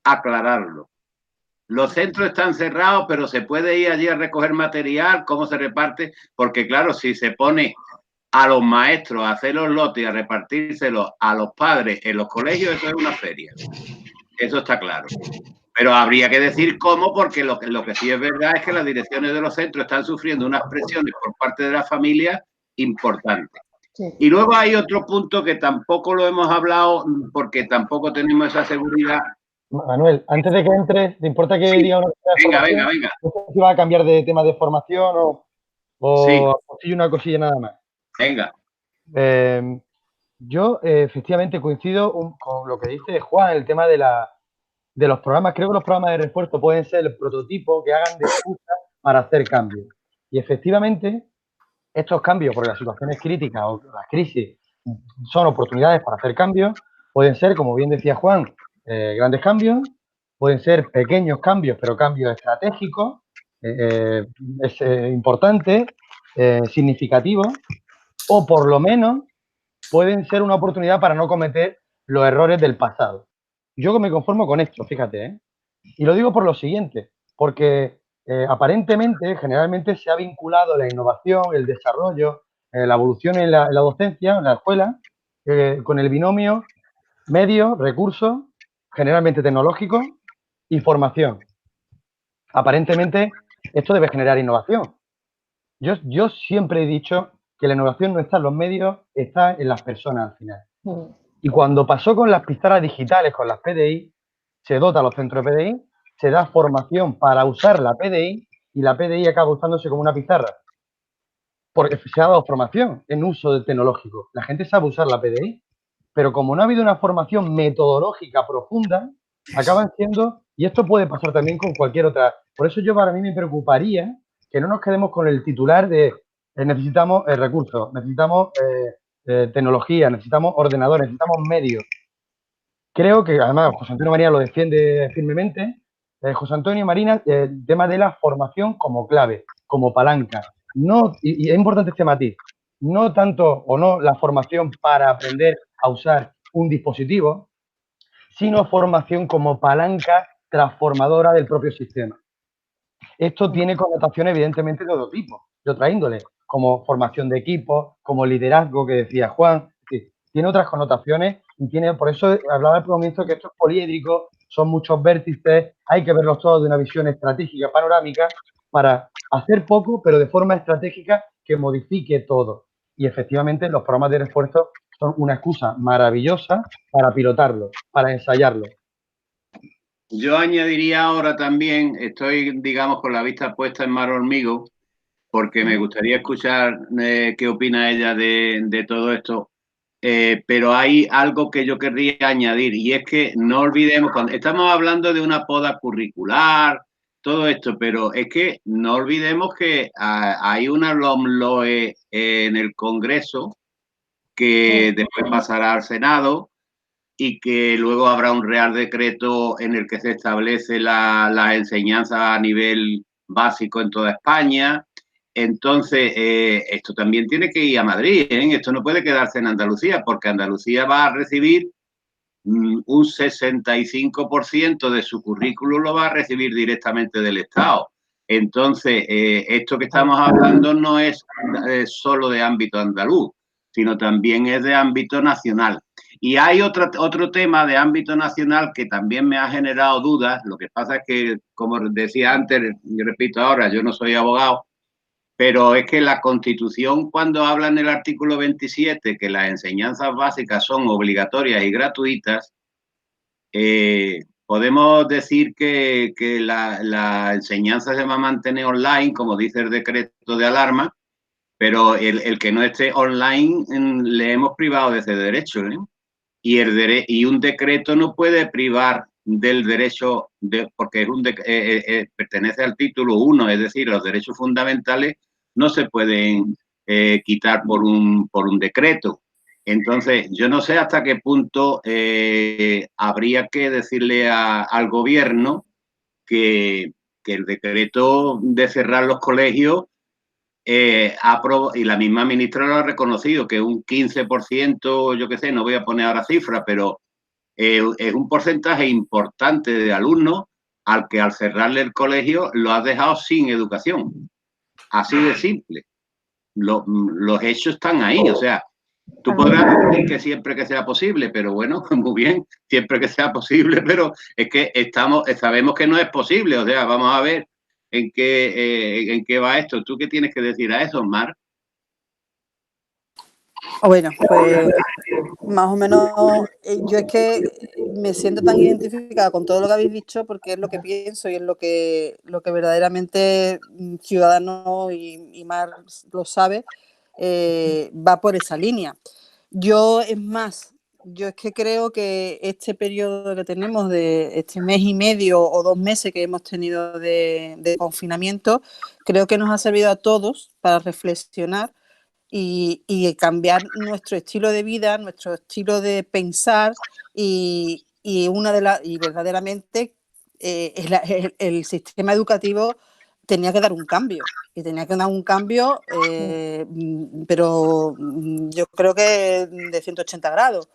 aclararlo. Los centros están cerrados, pero se puede ir allí a recoger material, cómo se reparte, porque claro, si se pone a los maestros a hacer los lotes y a repartírselos a los padres en los colegios, eso es una feria. Eso está claro. Pero habría que decir cómo, porque lo que sí es verdad es que las direcciones de los centros están sufriendo unas presiones por parte de la familia importantes. Sí. Y luego hay otro punto que tampoco lo hemos hablado porque tampoco tenemos esa seguridad. Manuel, antes de que entres, ¿te importa que diga una cosa de venga. No sé si va a cambiar de tema de formación o sí, una cosilla nada más. Venga. Yo efectivamente coincido con lo que dice Juan, el tema de los programas. Creo que los programas de refuerzo pueden ser el prototipo que hagan de excusa para hacer cambios. Y efectivamente, estos cambios, porque las situaciones críticas o las crisis son oportunidades para hacer cambios, pueden ser, como bien decía Juan, grandes cambios, pueden ser pequeños cambios, pero cambios estratégicos, importantes, significativos, o por lo menos pueden ser una oportunidad para no cometer los errores del pasado. Yo me conformo con esto, fíjate, ¿eh? Y lo digo por lo siguiente, porque aparentemente, generalmente se ha vinculado la innovación, el desarrollo, la evolución en la docencia, en la escuela, con el binomio medios, recursos, generalmente tecnológicos, y formación. Aparentemente, esto debe generar innovación. Yo siempre he dicho que la innovación no está en los medios, está en las personas al final. Y cuando pasó con las pizarras digitales, con las PDI, se dota a los centros de PDI, se da formación para usar la PDI y la PDI acaba usándose como una pizarra. Porque se ha dado formación en uso tecnológico. La gente sabe usar la PDI, pero como no ha habido una formación metodológica profunda, acaban siendo, y esto puede pasar también con cualquier otra. Por eso yo para mí me preocuparía que no nos quedemos con el titular de necesitamos recursos, necesitamos tecnología, necesitamos ordenadores, necesitamos medios. Creo que, además, José Antonio Marina lo defiende firmemente. José Antonio Marina, el tema de la formación como clave, como palanca. No, y es importante este matiz, no tanto o no la formación para aprender a usar un dispositivo, sino formación como palanca transformadora del propio sistema. Esto tiene connotaciones evidentemente de otro tipo, de otra índole, como formación de equipos, como liderazgo que decía Juan. Tiene otras connotaciones y tiene, por eso hablaba al comienzo que esto es poliédrico, son muchos vértices, hay que verlos todos de una visión estratégica, panorámica, para hacer poco, pero de forma estratégica que modifique todo. Y efectivamente los programas de refuerzo son una excusa maravillosa para pilotarlo, para ensayarlo. Yo añadiría ahora también, estoy, digamos, con la vista puesta en Mar Hormigo, porque me gustaría escuchar qué opina ella de todo esto. Pero hay algo que yo querría añadir, y es que no olvidemos, cuando estamos hablando de una poda curricular, todo esto, pero es que no olvidemos que hay una LOMLOE en el Congreso que después pasará al Senado y que luego habrá un Real Decreto en el que se establece la enseñanza a nivel básico en toda España. Entonces, esto también tiene que ir a Madrid, ¿eh? Esto no puede quedarse en Andalucía, porque Andalucía va a recibir un 65% de su currículo lo va a recibir directamente del Estado. Entonces, esto que estamos hablando no es solo de ámbito andaluz, sino también es de ámbito nacional. Y hay otro tema de ámbito nacional que también me ha generado dudas. Lo que pasa es que, como decía antes, y repito ahora, yo no soy abogado, pero es que la Constitución, cuando habla en el artículo 27 que las enseñanzas básicas son obligatorias y gratuitas, podemos decir que la enseñanza se va a mantener online, como dice el decreto de alarma, pero el que no esté online le hemos privado de ese derecho, ¿eh? Y un decreto no puede privar del derecho, porque pertenece al título 1, es decir, los derechos fundamentales no se pueden quitar por un decreto. Entonces, yo no sé hasta qué punto habría que decirle al gobierno que el decreto de cerrar los colegios y la misma ministra lo ha reconocido, que un 15%, yo qué sé, no voy a poner ahora cifra, pero es un porcentaje importante de alumnos al que al cerrarle el colegio lo has dejado sin educación. Así de simple. Los hechos están ahí, o sea, Tú podrás decir que siempre que sea posible, pero bueno, muy bien, siempre que sea posible, pero es que sabemos que no es posible. O sea, vamos a ver en qué va esto. ¿Tú qué tienes que decir a eso, Mar? Bueno, pues más o menos yo es que me siento tan identificada con todo lo que habéis dicho porque es lo que pienso y es lo que verdaderamente Ciudadanos y Mar lo sabe, va por esa línea. Yo, es más, yo es que creo que este periodo que tenemos de este mes y medio o 2 meses que hemos tenido de confinamiento, creo que nos ha servido a todos para reflexionar y cambiar nuestro estilo de vida, nuestro estilo de pensar y verdaderamente el sistema educativo tenía que dar un cambio. Y tenía que dar un cambio, pero yo creo que de 180 grados,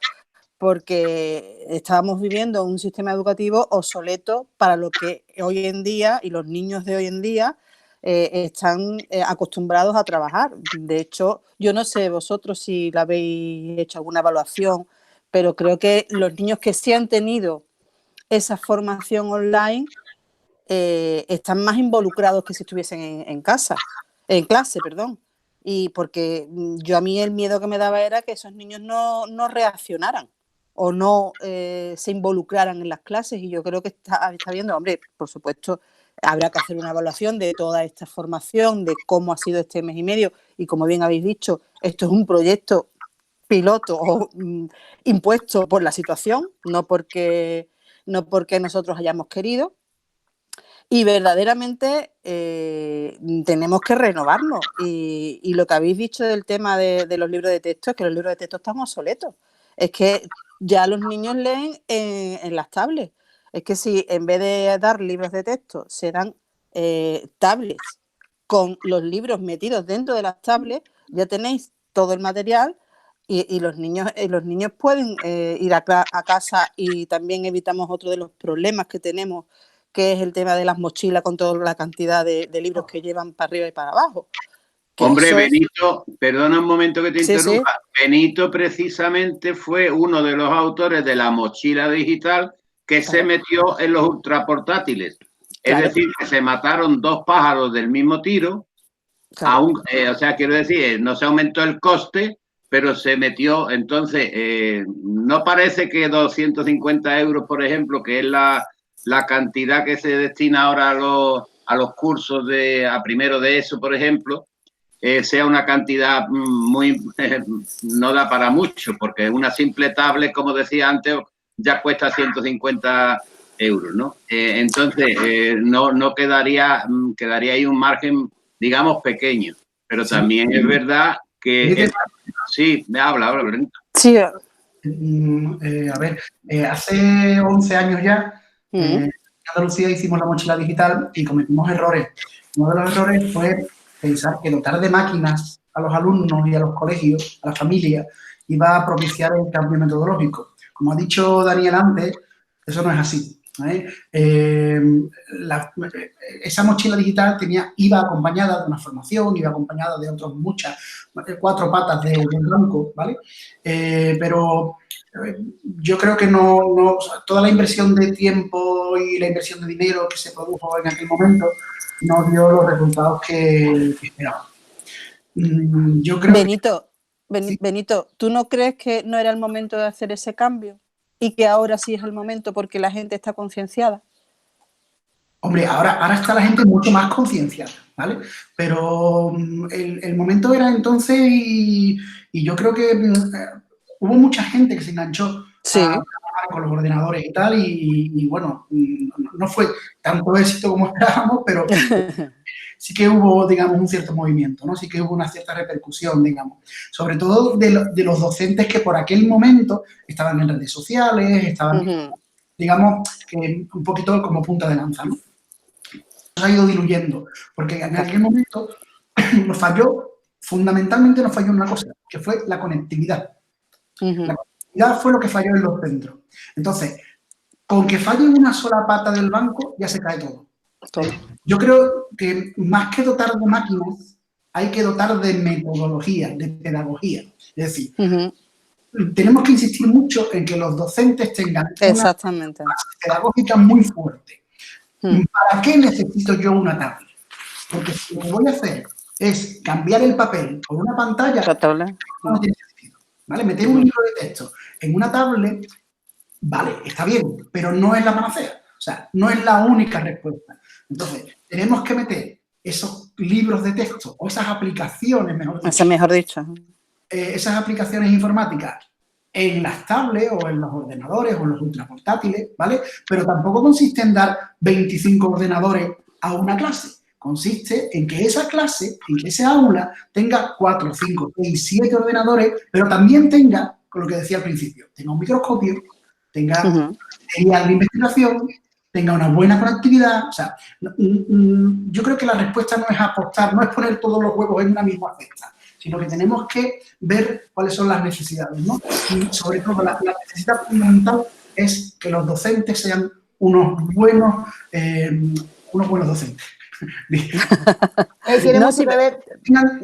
porque estábamos viviendo un sistema educativo obsoleto para lo que hoy en día y los niños de hoy en día están acostumbrados a trabajar. De hecho, yo no sé vosotros si la habéis hecho alguna evaluación, pero creo que los niños que sí han tenido esa formación online están más involucrados que si estuviesen en clase, perdón. Y porque a mí el miedo que me daba era que esos niños no reaccionaran o no se involucraran en las clases, y yo creo que está viendo, hombre, por supuesto, habrá que hacer una evaluación de toda esta formación, de cómo ha sido este mes y medio, y como bien habéis dicho, esto es un proyecto piloto o impuesto por la situación, no porque nosotros hayamos querido. Y verdaderamente tenemos que renovarnos. Y lo que habéis dicho del tema de los libros de texto es que los libros de texto están obsoletos. Es que ya los niños leen en las tablets. Es que si en vez de dar libros de texto se dan tablets con los libros metidos dentro de las tablets, ya tenéis todo el material y los niños pueden ir a casa, y también evitamos otro de los problemas que tenemos, que es el tema de las mochilas con toda la cantidad de libros que llevan para arriba y para abajo. Hombre, Benito, perdona un momento que te interrumpa. Sí. Benito precisamente fue uno de los autores de la mochila digital que se metió en los ultraportátiles. Es decir, que se mataron 2 pájaros del mismo tiro. O sea, quiero decir, no se aumentó el coste, pero se metió. Entonces, no parece que 250 euros, por ejemplo, que es la cantidad que se destina ahora a los cursos a primero de eso, por ejemplo, sea una cantidad no da para mucho, porque una simple tablet, como decía antes, ya cuesta 150 euros, ¿no? Entonces, no quedaría ahí un margen, digamos, pequeño, pero también es verdad que... Sí, habla, Benito. Sí. A ver, hace 11 años ya, en Andalucía hicimos la mochila digital y cometimos errores. Uno de los errores fue pensar que dotar de máquinas a los alumnos y a los colegios, a las familias, iba a propiciar el cambio metodológico. Como ha dicho Daniel antes, eso no es así. Esa mochila digital iba acompañada de una formación, iba acompañada de otras muchas, 4 patas del banco, ¿vale? Pero yo creo que no toda la inversión de tiempo y la inversión de dinero que se produjo en aquel momento no dio los resultados que esperábamos. Yo creo Benito, ¿tú no crees que no era el momento de hacer ese cambio y que ahora sí es el momento porque la gente está concienciada? Hombre, ahora está la gente mucho más concienciada, ¿vale? Pero el momento era entonces y yo creo que hubo mucha gente que se enganchó con los ordenadores y tal, y bueno, no fue tanto éxito como esperábamos, pero sí que hubo, digamos, un cierto movimiento, ¿no? Sí que hubo una cierta repercusión, digamos. Sobre todo de los docentes que por aquel momento estaban en redes sociales, estaban, digamos, que un poquito como punta de lanza, ¿no? Se ha ido diluyendo, porque en aquel momento fundamentalmente nos falló una cosa, que fue la conectividad. La conectividad fue lo que falló en los centros. Entonces, con que falle una sola pata del banco, ya se cae todo. Yo creo que más que dotar de máquinas, hay que dotar de metodología, de pedagogía. Es decir, tenemos que insistir mucho en que los docentes tengan una base pedagógica muy fuerte. ¿Para qué necesito yo una tablet? Porque si lo que voy a hacer es cambiar el papel por una pantalla, no tiene sentido, ¿vale? Meter un libro de texto en una tablet, vale, está bien, pero no es la panacea. O sea, no es la única respuesta. Entonces, tenemos que meter esos libros de texto o esas aplicaciones, mejor dicho, esas aplicaciones informáticas en las tablets o en los ordenadores o en los ultraportátiles, ¿vale? Pero tampoco consiste en dar 25 ordenadores a una clase. Consiste en que esa clase, en que ese aula tenga 4, 5, 6, 7 ordenadores, pero también tenga, con lo que decía al principio, tenga un microscopio, tenga material de investigación, tenga una buena conectividad. O sea, yo creo que la respuesta no es apostar, no es poner todos los huevos en una misma cesta, sino que tenemos que ver cuáles son las necesidades, ¿no? Y sobre todo la necesidad fundamental es que los docentes sean unos buenos docentes. Tengan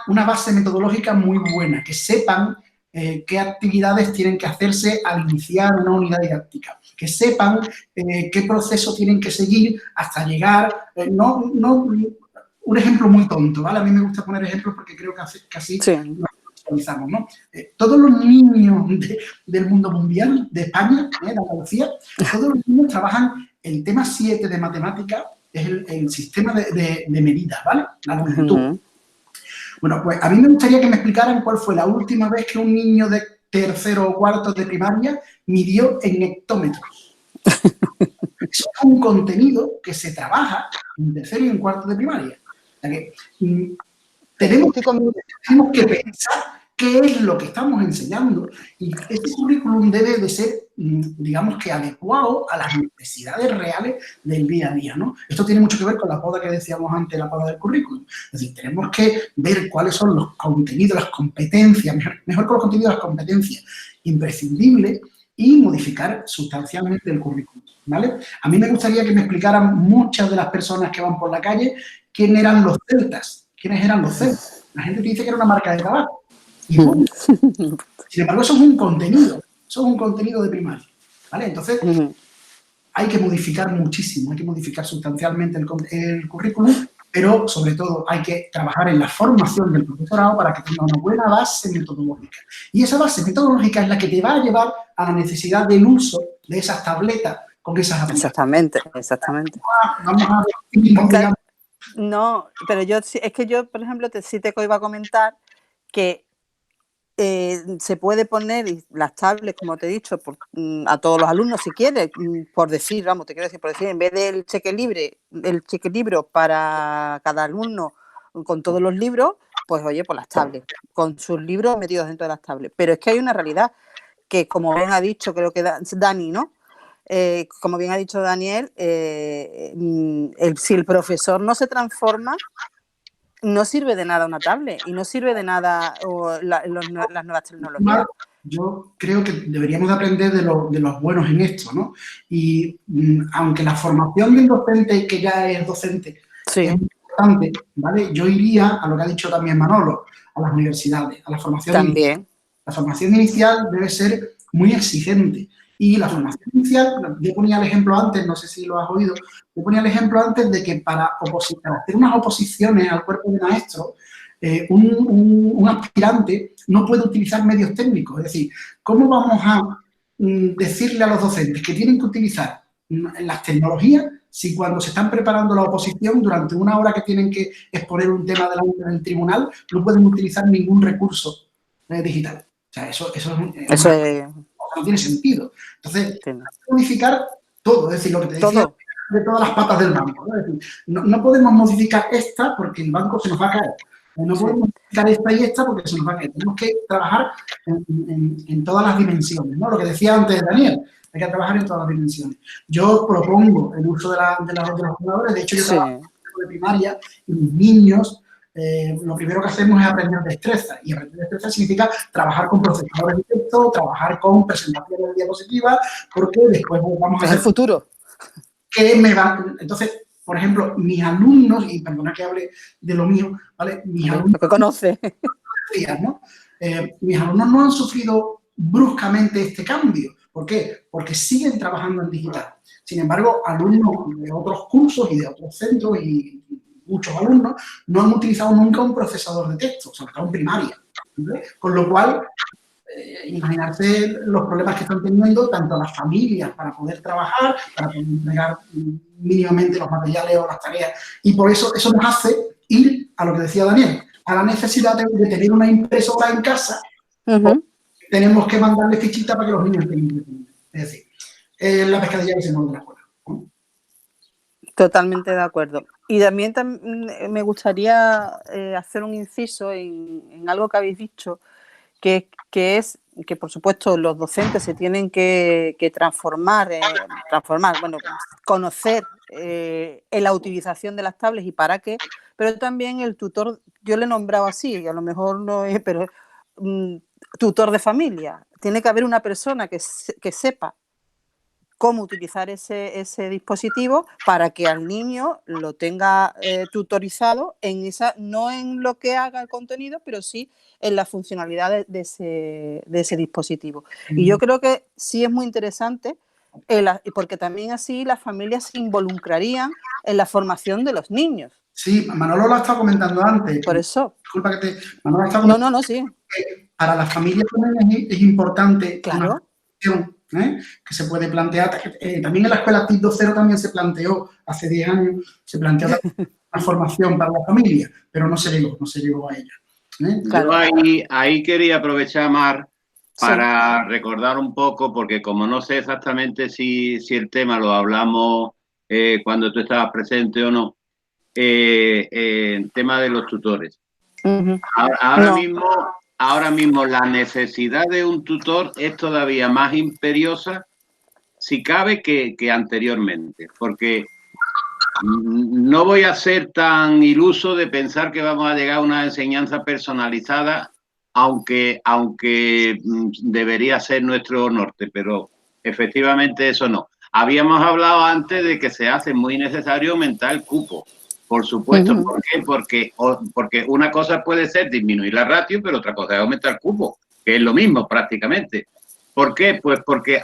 una base metodológica muy buena, que sepan qué actividades tienen que hacerse al iniciar una unidad didáctica, que sepan qué proceso tienen que seguir hasta llegar, un ejemplo muy tonto, ¿vale? A mí me gusta poner ejemplos porque creo que así nos actualizamos, ¿no? Todos los niños del mundo mundial, de España, de Andalucía, todos los niños trabajan el tema 7 de matemática, es el sistema de medidas, ¿vale? La longitud. Bueno, pues a mí me gustaría que me explicaran cuál fue la última vez que un niño de tercero o cuarto de primaria midió en hectómetros. Eso es un contenido que se trabaja en tercero y en cuarto de primaria. O sea que tenemos que pensar qué es lo que estamos enseñando y este currículum debe de ser, digamos que adecuado a las necesidades reales del día a día, ¿no? Esto tiene mucho que ver con la poda que decíamos antes, la poda del currículum. Es decir, tenemos que ver cuáles son los contenidos, las competencias, mejor con los contenidos, las competencias imprescindibles y modificar sustancialmente el currículum, ¿vale? A mí me gustaría que me explicaran muchas de las personas que van por la calle quién eran los celtas, quiénes eran los celtas. La gente te dice que era una marca de tabaco. Y bueno, sin embargo, eso es un contenido de primaria, ¿vale? Entonces, hay que modificar muchísimo, hay que modificar sustancialmente el currículum, pero sobre todo hay que trabajar en la formación del profesorado para que tenga una buena base metodológica. Y esa base metodológica es la que te va a llevar a la necesidad del uso de esas tabletas con esas aplicaciones. Exactamente. Vamos a ver. No, pero es que yo, por ejemplo, sí te iba a comentar que se puede poner las tablets, como te he dicho, a todos los alumnos si quieres, por decir, en vez del cheque libro para cada alumno con todos los libros, pues oye, por las tablets, con sus libros metidos dentro de las tablets. Pero es que hay una realidad que, como bien ha dicho, creo que Dani, ¿no? Como bien ha dicho Daniel, si el profesor no se transforma, no sirve de nada una tablet y no sirve de nada las nuevas tecnologías. Yo creo que deberíamos de aprender de los buenos en esto, ¿no? Y aunque la formación del docente, que ya es docente, es muy importante, ¿vale? Yo iría a lo que ha dicho también Manolo, a las universidades, a la formación inicial. La formación inicial debe ser muy exigente. Y la formación inicial, yo ponía el ejemplo antes, no sé si lo has oído, yo ponía el ejemplo antes de que para hacer unas oposiciones al cuerpo de maestro, un aspirante no puede utilizar medios técnicos. Es decir, ¿cómo vamos a decirle a los docentes que tienen que utilizar las tecnologías si cuando se están preparando la oposición, durante una hora que tienen que exponer un tema delante del tribunal, no pueden utilizar ningún recurso digital? O sea, eso no tiene sentido. Entonces, hay que modificar todo, es decir, lo que te decía de todas las patas del banco, ¿no? Es decir, no podemos modificar esta porque el banco se nos va a caer. No podemos modificar esta y esta porque se nos va a caer. Tenemos que trabajar en todas las dimensiones, ¿no? Lo que decía antes Daniel, hay que trabajar en todas las dimensiones. Yo propongo el uso de los ordenadores. De hecho, yo trabajo en primaria y mis niños, lo primero que hacemos es aprender destreza. Y aprender destreza significa trabajar con procesadores de texto, trabajar con presentaciones de diapositivas, porque después vamos a hacer el futuro. Entonces, por ejemplo, mis alumnos, y perdona que hable de lo mío, ¿vale? Mis alumnos, lo que conoce. ¿no? Mis alumnos no han sufrido bruscamente este cambio. ¿Por qué? Porque siguen trabajando en digital. Sin embargo, alumnos de otros cursos y de otros centros y muchos alumnos no han utilizado nunca un procesador de texto, sobre todo en primaria. ¿Vale? Con lo cual, imaginarse los problemas que están teniendo tanto las familias para poder trabajar, para poder entregar mínimamente los materiales o las tareas. Y por eso nos hace ir a lo que decía Daniel, a la necesidad de tener una impresora en casa. Tenemos que mandarle fichita para que los niños tengan. Es decir, la pescadilla que se muerde la cola. Totalmente de acuerdo. Y también me gustaría hacer un inciso en algo que habéis dicho, que es que, por supuesto, los docentes se tienen que transformar, bueno, conocer la utilización de las tablets y para qué, pero también el tutor, yo le he nombrado así, y a lo mejor no es, pero tutor de familia. Tiene que haber una persona que sepa cómo utilizar ese dispositivo para que al niño lo tenga tutorizado en no en lo que haga el contenido, pero sí en las funcionalidades de ese dispositivo. Y yo creo que sí es muy interesante porque también así las familias se involucrarían en la formación de los niños. Sí, Manolo lo ha estado comentando antes. Por eso. Disculpa que Manolo ha estado comentando. No, sí. Que para las familias también es importante. Claro. Que se puede plantear, también en la escuela TIC 2.0 también se planteó, hace 10 años, se planteó una formación para la familia, pero no se llegó a ella. Claro. Yo ahí quería aprovechar, Mar, para recordar un poco, porque como no sé exactamente si el tema lo hablamos cuando tú estabas presente o no, el tema de los tutores. Ahora mismo la necesidad de un tutor es todavía más imperiosa, si cabe, que anteriormente, porque no voy a ser tan iluso de pensar que vamos a llegar a una enseñanza personalizada, aunque debería ser nuestro norte, pero efectivamente eso no. Habíamos hablado antes de que se hace muy necesario aumentar el cupo. Por supuesto, ¿por qué? Porque una cosa puede ser disminuir la ratio, pero otra cosa es aumentar el cupo, que es lo mismo prácticamente. ¿Por qué? Pues porque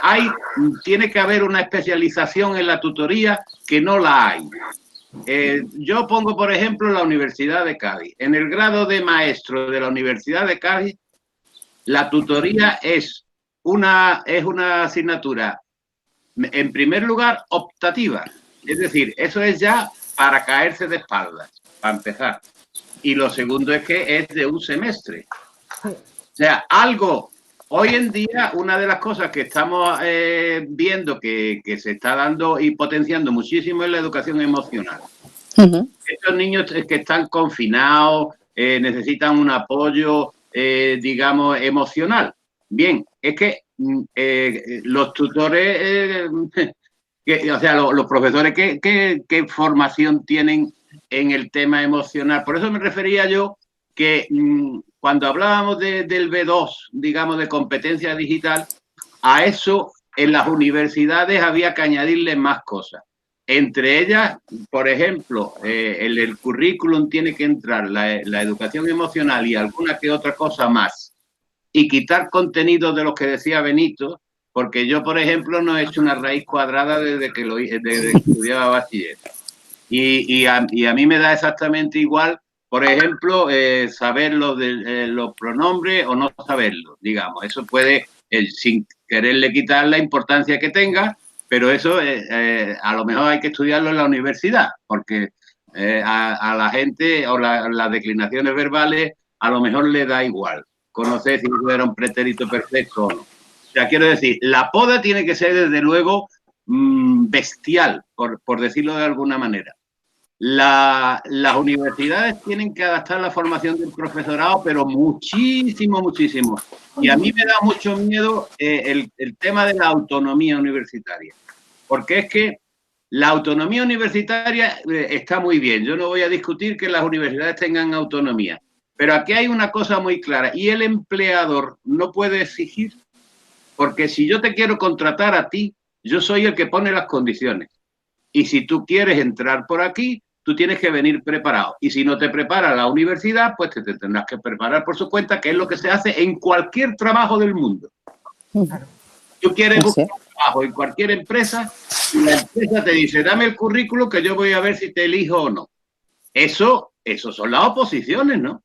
tiene que haber una especialización en la tutoría que no la hay. Yo pongo, por ejemplo, la Universidad de Cádiz. En el grado de maestro de la Universidad de Cádiz, la tutoría es una asignatura, en primer lugar, optativa. Es decir, eso es ya para caerse de espaldas, para empezar. Y lo segundo es que es de un semestre. O sea, hoy en día, una de las cosas que estamos viendo que se está dando y potenciando muchísimo es la educación emocional. Estos niños que están confinados necesitan un apoyo, digamos, emocional. Bien, es que los tutores... los profesores, ¿qué formación tienen en el tema emocional? Por eso me refería yo que cuando hablábamos del B2, digamos, de competencia digital, a eso en las universidades había que añadirle más cosas. Entre ellas, por ejemplo, en el currículum tiene que entrar la educación emocional y alguna que otra cosa más. Y quitar contenidos de los que decía Benito, porque yo, por ejemplo, no he hecho una raíz cuadrada desde que estudiaba bachiller. Y a mí me da exactamente igual, por ejemplo, saber los pronombres o no saberlos, digamos. Eso puede, sin quererle quitar la importancia que tenga, pero eso a lo mejor hay que estudiarlo en la universidad, porque a la gente o las declinaciones verbales a lo mejor le da igual conocer si era un pretérito perfecto o no. O sea, quiero decir, la poda tiene que ser, desde luego, bestial, por decirlo de alguna manera. Las universidades tienen que adaptar la formación del profesorado, pero muchísimo, muchísimo. Y a mí me da mucho miedo el tema de la autonomía universitaria. Porque es que la autonomía universitaria está muy bien. Yo no voy a discutir que las universidades tengan autonomía. Pero aquí hay una cosa muy clara. Y el empleador no puede exigir. Porque si yo te quiero contratar a ti, yo soy el que pone las condiciones. Y si tú quieres entrar por aquí, tú tienes que venir preparado. Y si no te prepara la universidad, pues te tendrás que preparar por su cuenta, que es lo que se hace en cualquier trabajo del mundo. Tú quieres buscar un trabajo en cualquier empresa y la empresa te dice, dame el currículo que yo voy a ver si te elijo o no. Eso son las oposiciones, ¿no?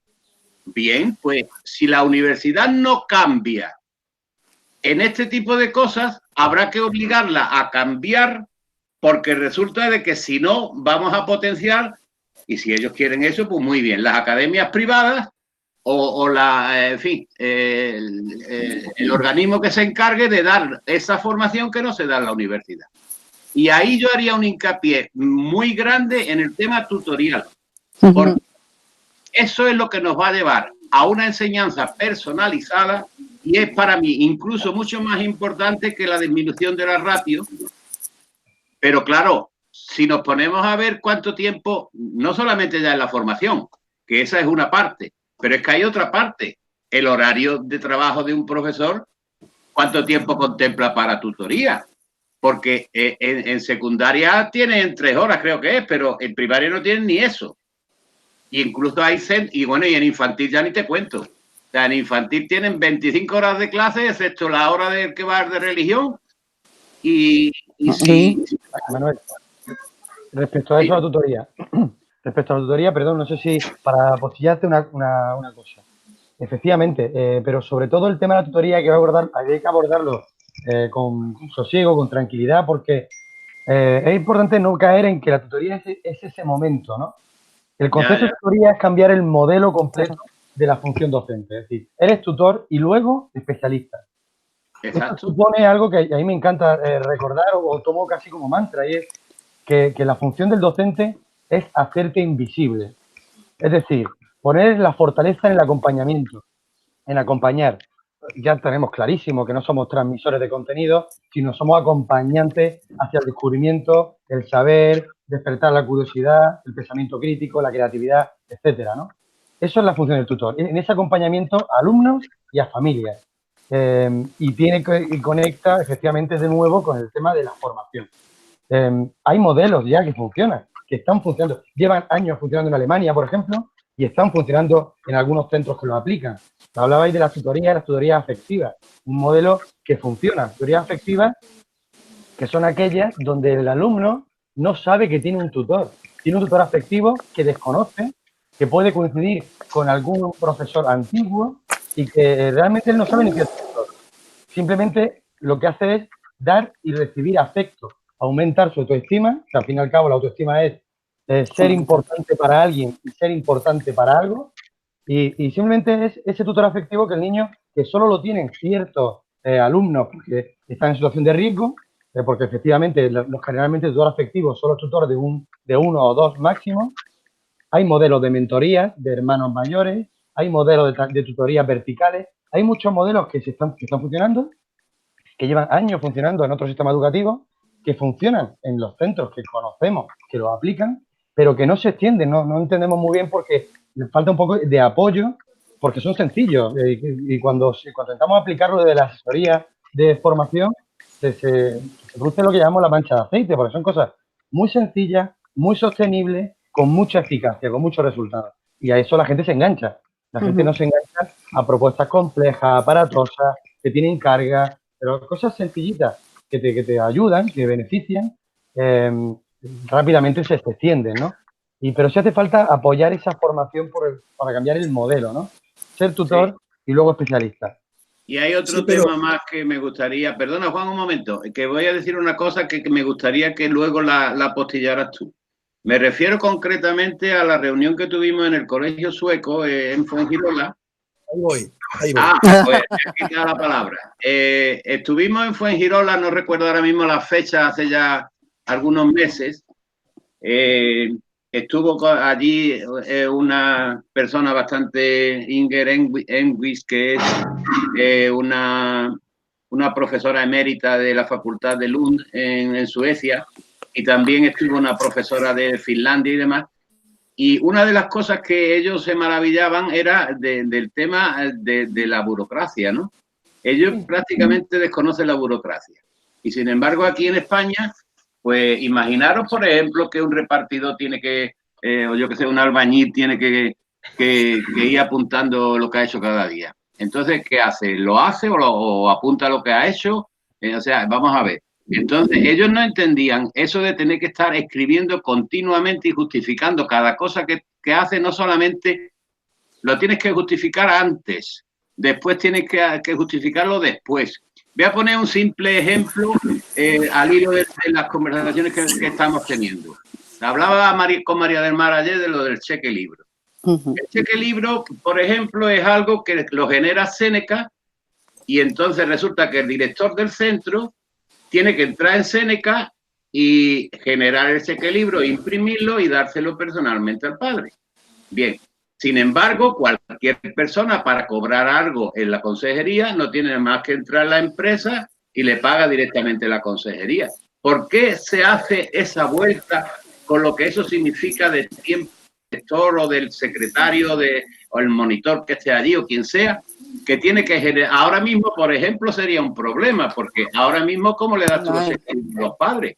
Bien, pues si la universidad no cambia en este tipo de cosas, habrá que obligarla a cambiar, porque resulta de que si no, vamos a potenciar, y si ellos quieren eso, pues muy bien, las academias privadas o en fin, el organismo que se encargue de dar esa formación que no se da en la universidad. Y ahí yo haría un hincapié muy grande en el tema tutorial, porque eso es lo que nos va a llevar a una enseñanza personalizada y es para mí incluso mucho más importante que la disminución de la ratio. Pero claro, si nos ponemos a ver cuánto tiempo, no solamente ya en la formación, que esa es una parte, pero es que hay otra parte. El horario de trabajo de un profesor, ¿cuánto tiempo contempla para tutoría? Porque en secundaria tienen 3 horas, creo que es, pero en primaria no tienen ni eso. Y incluso hay y bueno, y en infantil ya ni te cuento. O sea, en infantil tienen 25 horas de clase, excepto la hora de que va de religión. Y sí. Manuel, respecto a eso, a la tutoría, perdón, no sé si para apostillarte una cosa. Efectivamente, pero sobre todo el tema de la tutoría hay que abordarlo con sosiego, con tranquilidad, porque es importante no caer en que la tutoría es ese momento, ¿no? El concepto de tutoría es cambiar el modelo completo de la función docente. Es decir, eres tutor y luego especialista. Exacto. Esto supone algo que a mí me encanta recordar o tomo casi como mantra, y es que la función del docente es hacerte invisible. Es decir, poner la fortaleza en el acompañamiento, en acompañar. Ya tenemos clarísimo que no somos transmisores de contenido, sino somos acompañantes hacia el descubrimiento, el saber, despertar la curiosidad, el pensamiento crítico, la creatividad, etcétera, ¿no? Eso es la función del tutor. En ese acompañamiento a alumnos y a familias. Y conecta efectivamente de nuevo con el tema de la formación. Hay modelos ya que funcionan, que están funcionando. Llevan años funcionando en Alemania, por ejemplo, y están funcionando en algunos centros que lo aplican. Hablabais de las tutorías afectivas, un modelo que funciona. Tutorías afectivas que son aquellas donde el alumno no sabe que tiene un tutor afectivo que desconoce, que puede coincidir con algún profesor antiguo y que realmente él no sabe ni qué es tutor. Simplemente lo que hace es dar y recibir afecto, aumentar su autoestima, que al fin y al cabo la autoestima es ser importante para alguien y ser importante para algo, y simplemente es ese tutor afectivo que el niño, que solo lo tienen ciertos alumnos porque están en situación de riesgo, porque efectivamente generalmente el tutor afectivo son los tutores de uno o dos máximo. Hay modelos de mentoría de hermanos mayores, hay modelos de tutorías verticales, hay muchos modelos que están funcionando, que llevan años funcionando en otros sistemas educativos, que funcionan en los centros que conocemos, que los aplican, pero que no se extienden, no entendemos muy bien porque les falta un poco de apoyo, porque son sencillos. Y cuando intentamos aplicarlo de la asesoría de formación, se produce lo que llamamos la mancha de aceite, porque son cosas muy sencillas, muy sostenibles, con mucha eficacia, con muchos resultados. Y a eso la gente se engancha. La gente no se engancha a propuestas complejas, aparatosas, que tienen carga, pero cosas sencillitas que te ayudan, que benefician, rápidamente se extienden, ¿no? Pero sí hace falta apoyar esa formación para cambiar el modelo, ¿no? Ser tutor y luego especialista. Y hay otro tema más que me gustaría... Perdona, Juan, un momento, que voy a decir una cosa que me gustaría que luego la apostillaras tú. Me refiero concretamente a la reunión que tuvimos en el Colegio Sueco en Fuengirola. Ahí voy. Pues aquí queda la palabra. Estuvimos en Fuengirola, no recuerdo ahora mismo la fecha, hace ya algunos meses. Estuvo allí una persona bastante, Inger Engquist, que es una profesora emérita de la Facultad de Lund en Suecia, y también estuvo una profesora de Finlandia y demás. Y una de las cosas que ellos se maravillaban era del tema de la burocracia, ¿no? Ellos prácticamente desconocen la burocracia. Y sin embargo, aquí en España Pues imaginaros, por ejemplo, que un repartidor tiene que, o yo que sé, un albañil tiene que ir apuntando lo que ha hecho cada día. Entonces, ¿qué hace? ¿Lo hace o apunta lo que ha hecho? O sea, vamos a ver. Entonces, ellos no entendían eso de tener que estar escribiendo continuamente y justificando cada cosa que hace, no solamente lo tienes que justificar antes, después tienes que justificarlo después. Voy a poner un simple ejemplo al hilo de las conversaciones que estamos teniendo. Hablaba con María del Mar ayer de lo del cheque libro. El cheque libro, por ejemplo, es algo que lo genera Seneca y entonces resulta que el director del centro tiene que entrar en Seneca y generar el cheque libro, imprimirlo y dárselo personalmente al padre. Bien. Sin embargo, cualquier persona para cobrar algo en la consejería no tiene más que entrar a la empresa y le paga directamente la consejería. ¿Por qué se hace esa vuelta con lo que eso significa de tiempo del director o del secretario o el monitor que esté allí o quien sea, que tiene que generar? Ahora mismo, por ejemplo, sería un problema, porque ahora mismo, ¿cómo le das tú a los padres?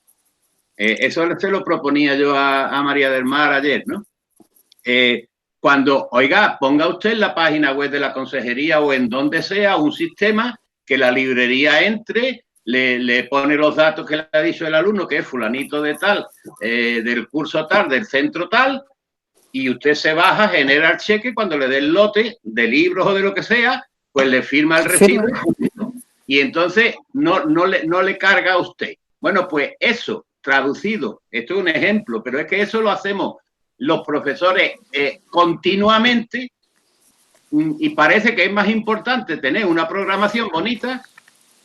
Eso se lo proponía yo a María del Mar ayer, ¿no? Cuando, oiga, ponga usted en la página web de la consejería o en donde sea un sistema que la librería entre, le pone los datos que le ha dicho el alumno, que es fulanito de tal, del curso tal, del centro tal, y usted se baja, genera el cheque, cuando le dé el lote de libros o de lo que sea, pues le firma el recibo y entonces no le carga a usted. Bueno, pues eso, traducido, esto es un ejemplo, pero es que eso lo hacemos los profesores continuamente y parece que es más importante tener una programación bonita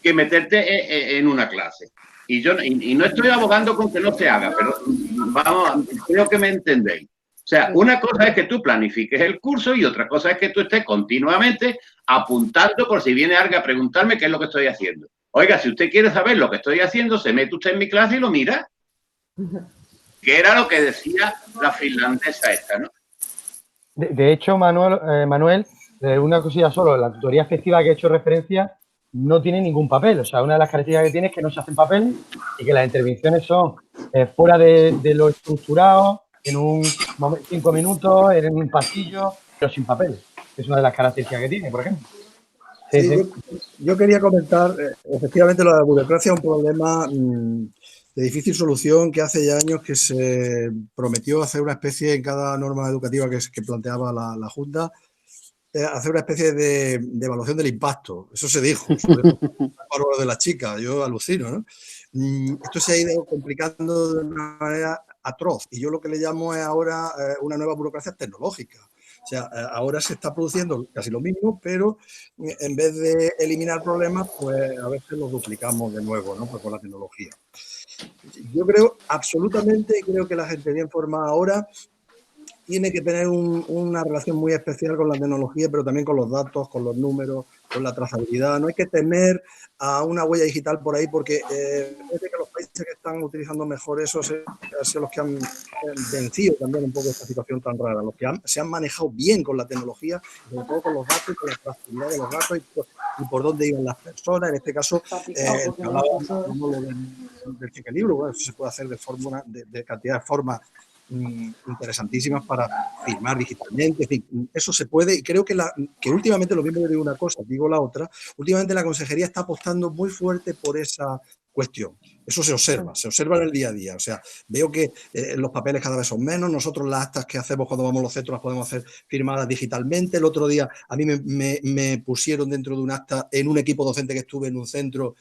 que meterte en una clase. Y yo no estoy abogando con que no se haga, pero vamos, creo que me entendéis. O sea, una cosa es que tú planifiques el curso y otra cosa es que tú estés continuamente apuntando por si viene alguien a preguntarme qué es lo que estoy haciendo. Oiga, si usted quiere saber lo que estoy haciendo, se mete usted en mi clase y lo mira. Que era lo que decía la finlandesa esta, ¿no? De hecho, Manuel, una cosilla solo, la tutoría efectiva que he hecho referencia no tiene ningún papel. O sea, una de las características que tiene es que no se hacen papel y que las intervenciones son fuera de lo estructurado, en 5 minutos, en un pasillo, pero sin papel. Es una de las características que tiene, por ejemplo. Sí. Yo quería comentar, efectivamente, la burocracia es un problema de difícil solución que hace ya años que se prometió hacer una especie en cada norma educativa que planteaba la Junta, hacer una especie de evaluación del impacto. Eso se dijo, sobre todo de las chicas, yo alucino, ¿no? Esto se ha ido complicando de una manera atroz y yo lo que le llamo es ahora una nueva burocracia tecnológica. O sea, ahora se está produciendo casi lo mismo, pero en vez de eliminar problemas, pues a veces los duplicamos de nuevo, ¿no? Pues con la tecnología. Yo creo absolutamente, y creo que la gente bien formada ahora tiene que tener una relación muy especial con la tecnología, pero también con los datos, con los números, con la trazabilidad. No hay que temer a una huella digital por ahí, porque parece que los países que están utilizando mejor eso han sido los que han vencido también un poco esta situación tan rara, los que se han manejado bien con la tecnología, sobre todo con los datos, con la trazabilidad de los datos y por dónde iban las personas. En este caso, hablábamos del cheque libro, bueno, eso se puede hacer de cantidad de formas interesantísimas para firmar digitalmente, en fin, eso se puede, y creo que últimamente, lo mismo yo digo una cosa, digo la otra, últimamente la consejería está apostando muy fuerte por esa cuestión. Eso se observa en el día a día. O sea, veo que los papeles cada vez son menos. Nosotros las actas que hacemos cuando vamos a los centros las podemos hacer firmadas digitalmente. El otro día a mí me pusieron dentro de un acta en un equipo docente que estuve en un centro,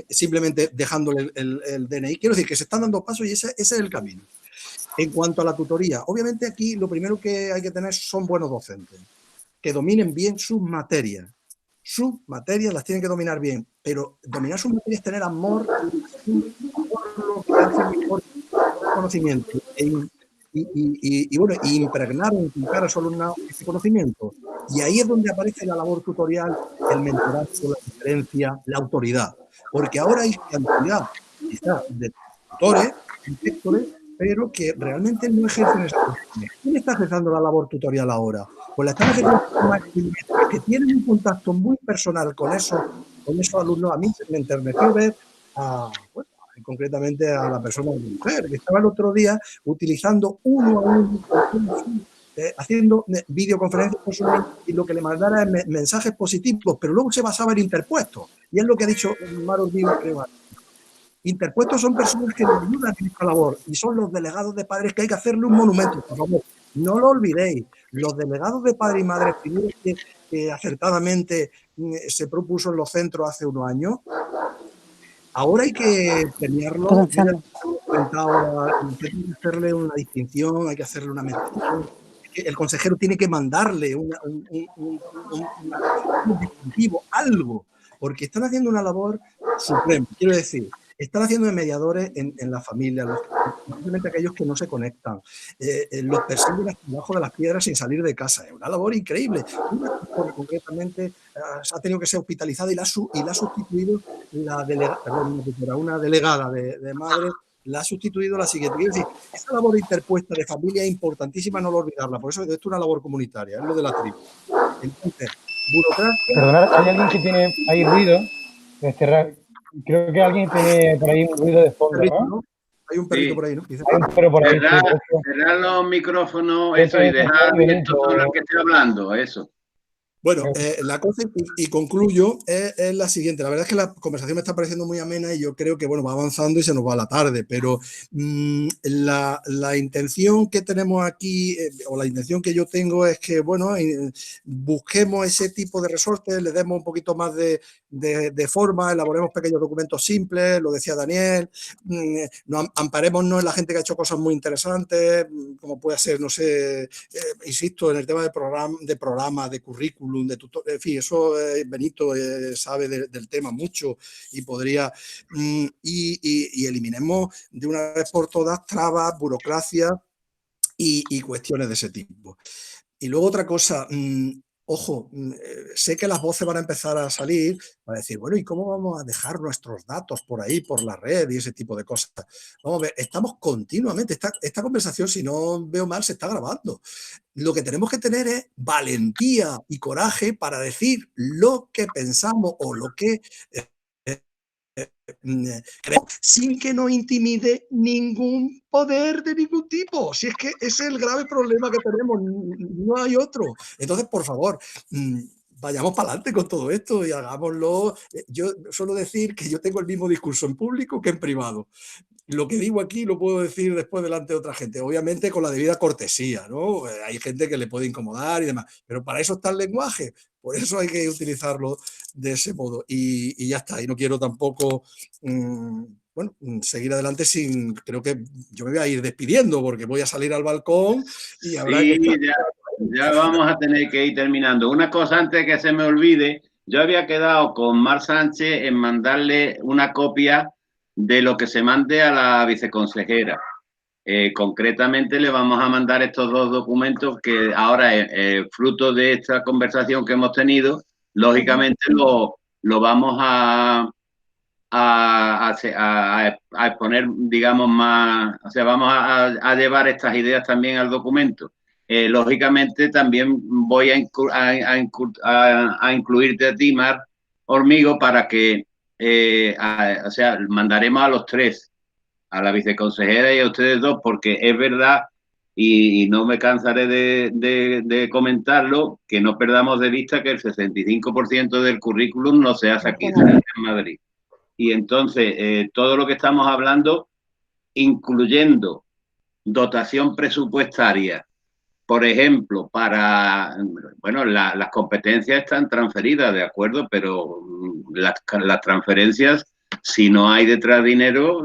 simplemente dejándole el DNI. Quiero decir que se están dando pasos y ese es el camino. En cuanto a la tutoría, obviamente aquí lo primero que hay que tener son buenos docentes, que dominen bien sus materias. Sus materias las tienen que dominar bien, pero dominar sus materias es tener amor por lo que hace mejor conocimiento y bueno, impregnar o inculcar a su alumnado ese conocimiento. Y ahí es donde aparece la labor tutorial, el mentorazo, la diferencia, la autoridad. Porque ahora hay cantidad quizás de tutores, inspectores, pero que realmente no ejercen esa función. ¿Quién está ejerciendo la labor tutorial ahora? Pues la están ejerciendo que tienen un contacto muy personal con esos alumnos. A mí me enterneció ver a concretamente a la persona de mi mujer, que estaba el otro día utilizando uno a uno, haciendo videoconferencias personales y lo que le mandara es mensajes positivos, pero luego se basaba en interpuestos. Y es lo que ha dicho Maro Díaz, creo. Interpuestos son personas que nos ayudan en esta labor y son los delegados de padres que hay que hacerle un monumento. Por favor, no lo olvidéis. Los delegados de padres y madres que acertadamente se propuso en los centros hace unos años, ahora hay que premiarlo. Hay que hacerle una distinción, hay que hacerle una mención. El consejero tiene que mandarle un distintivo, algo, porque están haciendo una labor suprema. Quiero decir, están haciendo de mediadores en la familia, especialmente aquellos que no se conectan. Los persiguen hasta debajo de las piedras sin salir de casa. Es una labor increíble. Una persona concretamente ha tenido que ser hospitalizada y la ha sustituido una delegada de madre. La ha sustituido la siguiente. Quiero decir, esa labor interpuesta de familia es importantísima, no lo olvidarla. Por eso esto es una labor comunitaria, es lo de la tribu. Entonces, burocracia... Perdonad, hay alguien que tiene ahí ruido. Creo que alguien tiene por ahí un ruido de fondo, ¿no? Hay un perrito por ahí, ¿no? Hay un perro por ahí. Cerrar los micrófonos, eso, y dejar abierto todo lo que esté hablando, eso. Bueno, la cosa, y concluyo, es la siguiente. La verdad es que la conversación me está pareciendo muy amena y yo creo que, bueno, va avanzando y se nos va la tarde, pero la intención que tenemos aquí, o la intención que yo tengo es que, bueno, busquemos ese tipo de resortes, le demos un poquito más de forma, elaboremos pequeños documentos simples, lo decía Daniel, amparémonos en la gente que ha hecho cosas muy interesantes, como puede ser, no sé, insisto, en el tema de programa, de currículum, de tutor, en fin, eso Benito sabe del tema mucho y podría, y eliminemos de una vez por todas trabas, burocracia y cuestiones de ese tipo. Y luego otra cosa, ojo, sé que las voces van a empezar a salir para decir, bueno, ¿y cómo vamos a dejar nuestros datos por ahí, por la red y ese tipo de cosas? Vamos a ver, estamos continuamente, esta conversación, si no veo mal, se está grabando. Lo que tenemos que tener es valentía y coraje para decir lo que pensamos o lo que creemos, sin que nos intimide ningún poder de ningún tipo. Si es que ese es el grave problema que tenemos, no hay otro. Entonces, por favor, vayamos para adelante con todo esto y hagámoslo. Yo suelo decir que yo tengo el mismo discurso en público que en privado. Lo que digo aquí lo puedo decir después delante de otra gente, obviamente con la debida cortesía, ¿no? Hay gente que le puede incomodar y demás, pero para eso está el lenguaje, por eso hay que utilizarlo de ese modo y ya está, y no quiero tampoco, bueno, seguir adelante sin, creo que yo me voy a ir despidiendo porque voy a salir al balcón y habrá que... Ya vamos a tener que ir terminando. Una cosa antes de que se me olvide, yo había quedado con Mar Sánchez en mandarle una copia de lo que se mande a la viceconsejera. Concretamente le vamos a mandar estos dos documentos que ahora, fruto de esta conversación que hemos tenido, lógicamente lo vamos a exponer, digamos, más, o sea, vamos a llevar estas ideas también al documento. Lógicamente también voy a incluirte a ti, Mar Hormigo, para que o sea, mandaremos a los tres, a la viceconsejera y a ustedes dos, porque es verdad, y no me cansaré de comentarlo, que no perdamos de vista que el 65% del currículum no se hace aquí, se hace en Madrid. Y entonces, todo lo que estamos hablando, incluyendo dotación presupuestaria, por ejemplo, para, bueno, las competencias están transferidas, de acuerdo, pero las transferencias, si no hay detrás dinero,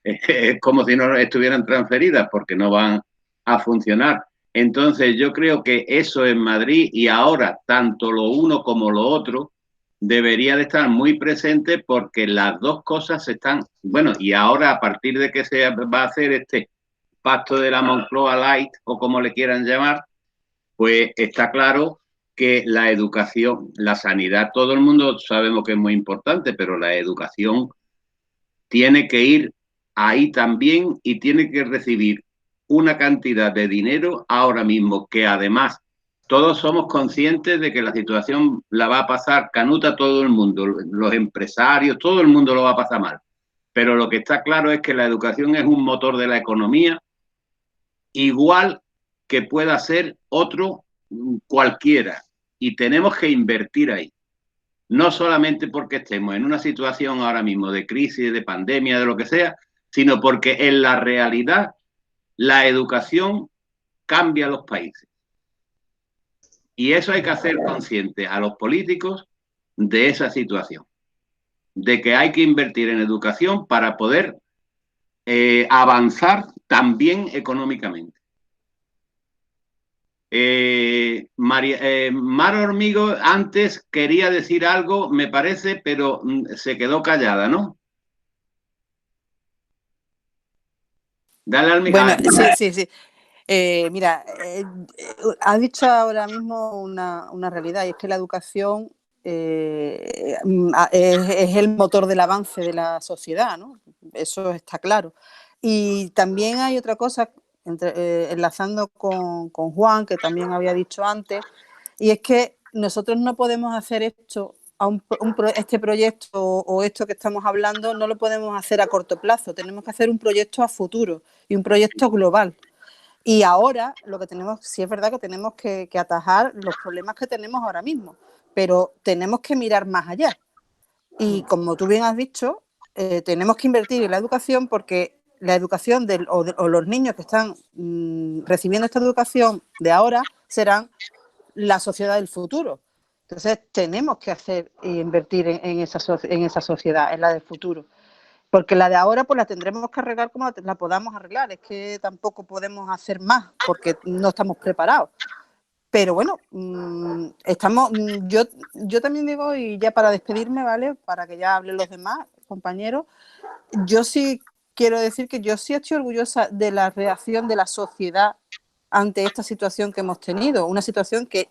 es como si no estuvieran transferidas porque no van a funcionar. Entonces, yo creo que eso en Madrid y ahora, tanto lo uno como lo otro, debería de estar muy presente porque las dos cosas están, bueno, y ahora a partir de que se va a hacer este pacto de la Moncloa Light, o como le quieran llamar, pues está claro que la educación, la sanidad, todo el mundo sabemos que es muy importante, pero la educación tiene que ir ahí también y tiene que recibir una cantidad de dinero ahora mismo, que además todos somos conscientes de que la situación la va a pasar canuta todo el mundo, los empresarios, todo el mundo lo va a pasar mal. pero lo que está claro es que la educación es un motor de la economía, igual que pueda ser otro cualquiera, y tenemos que invertir ahí. No solamente porque estemos en una situación ahora mismo de crisis, de pandemia, de lo que sea, sino porque en la realidad la educación cambia los países. Y eso hay que hacer consciente a los políticos de esa situación, de que hay que invertir en educación para poder avanzar también económicamente. Mar Hormigo antes quería decir algo, me parece, pero se quedó callada, ¿no? Dale al micrófono. Bueno, sí. Mira, has dicho ahora mismo una realidad, y es que la educación es el motor del avance de la sociedad, ¿no? Eso está claro. Y también hay otra cosa, enlazando con Juan, que también había dicho antes, y es que nosotros no podemos hacer esto, este proyecto o esto que estamos hablando, no lo podemos hacer a corto plazo, tenemos que hacer un proyecto a futuro y un proyecto global. Y ahora lo que tenemos, sí es verdad que tenemos que atajar los problemas que tenemos ahora mismo, pero tenemos que mirar más allá. Y como tú bien has dicho, tenemos que invertir en la educación, porque la educación o los niños que están recibiendo esta educación de ahora serán la sociedad del futuro. Entonces tenemos que invertir en esa sociedad, en la del futuro. Porque la de ahora pues la tendremos que arreglar como la podamos arreglar. Es que tampoco podemos hacer más porque no estamos preparados. Pero bueno, yo también digo, y ya para despedirme, ¿vale? Para que ya hablen los demás compañeros, yo sí quiero decir que yo sí estoy orgullosa de la reacción de la sociedad ante esta situación que hemos tenido. Una situación que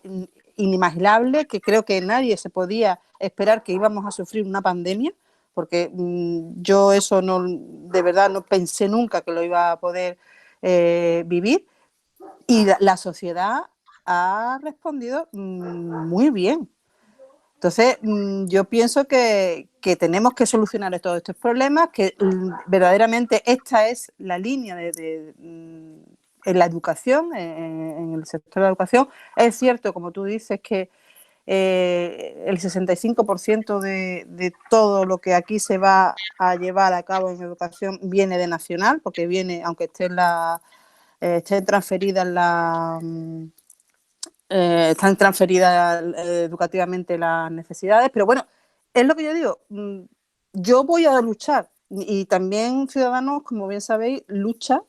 inimaginable, que creo que nadie se podía esperar que íbamos a sufrir una pandemia, porque yo eso de verdad no pensé nunca que lo iba a poder vivir, y la sociedad ha respondido muy bien. Entonces, yo pienso que tenemos que solucionar todos estos problemas, que verdaderamente esta es la línea en la educación, en el sector de la educación. Es cierto, como tú dices, que el 65% de todo lo que aquí se va a llevar a cabo en educación viene de nacional, porque viene, aunque estén transferidas están transferidas educativamente las necesidades, pero bueno, es lo que yo digo, yo voy a luchar, y también Ciudadanos, como bien sabéis, lucha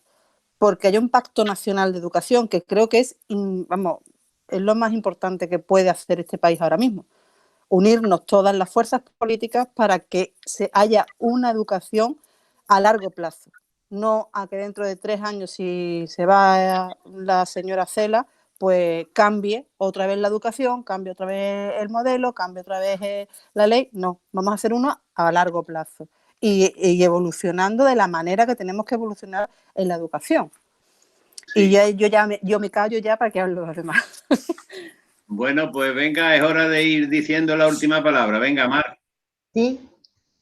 porque haya un pacto nacional de educación, que creo que es lo más importante que puede hacer este país ahora mismo. Unirnos todas las fuerzas políticas para que haya una educación a largo plazo. No a que dentro de 3 años, si se va la señora Cela, pues cambie otra vez la educación, cambie otra vez el modelo, cambie otra vez la ley. No, vamos a hacer uno a largo plazo y evolucionando de la manera que tenemos que evolucionar en la educación. Sí. Y yo me callo ya para que hablen los demás. Bueno, pues venga, es hora de ir diciendo la última palabra. Venga, Mar. Sí.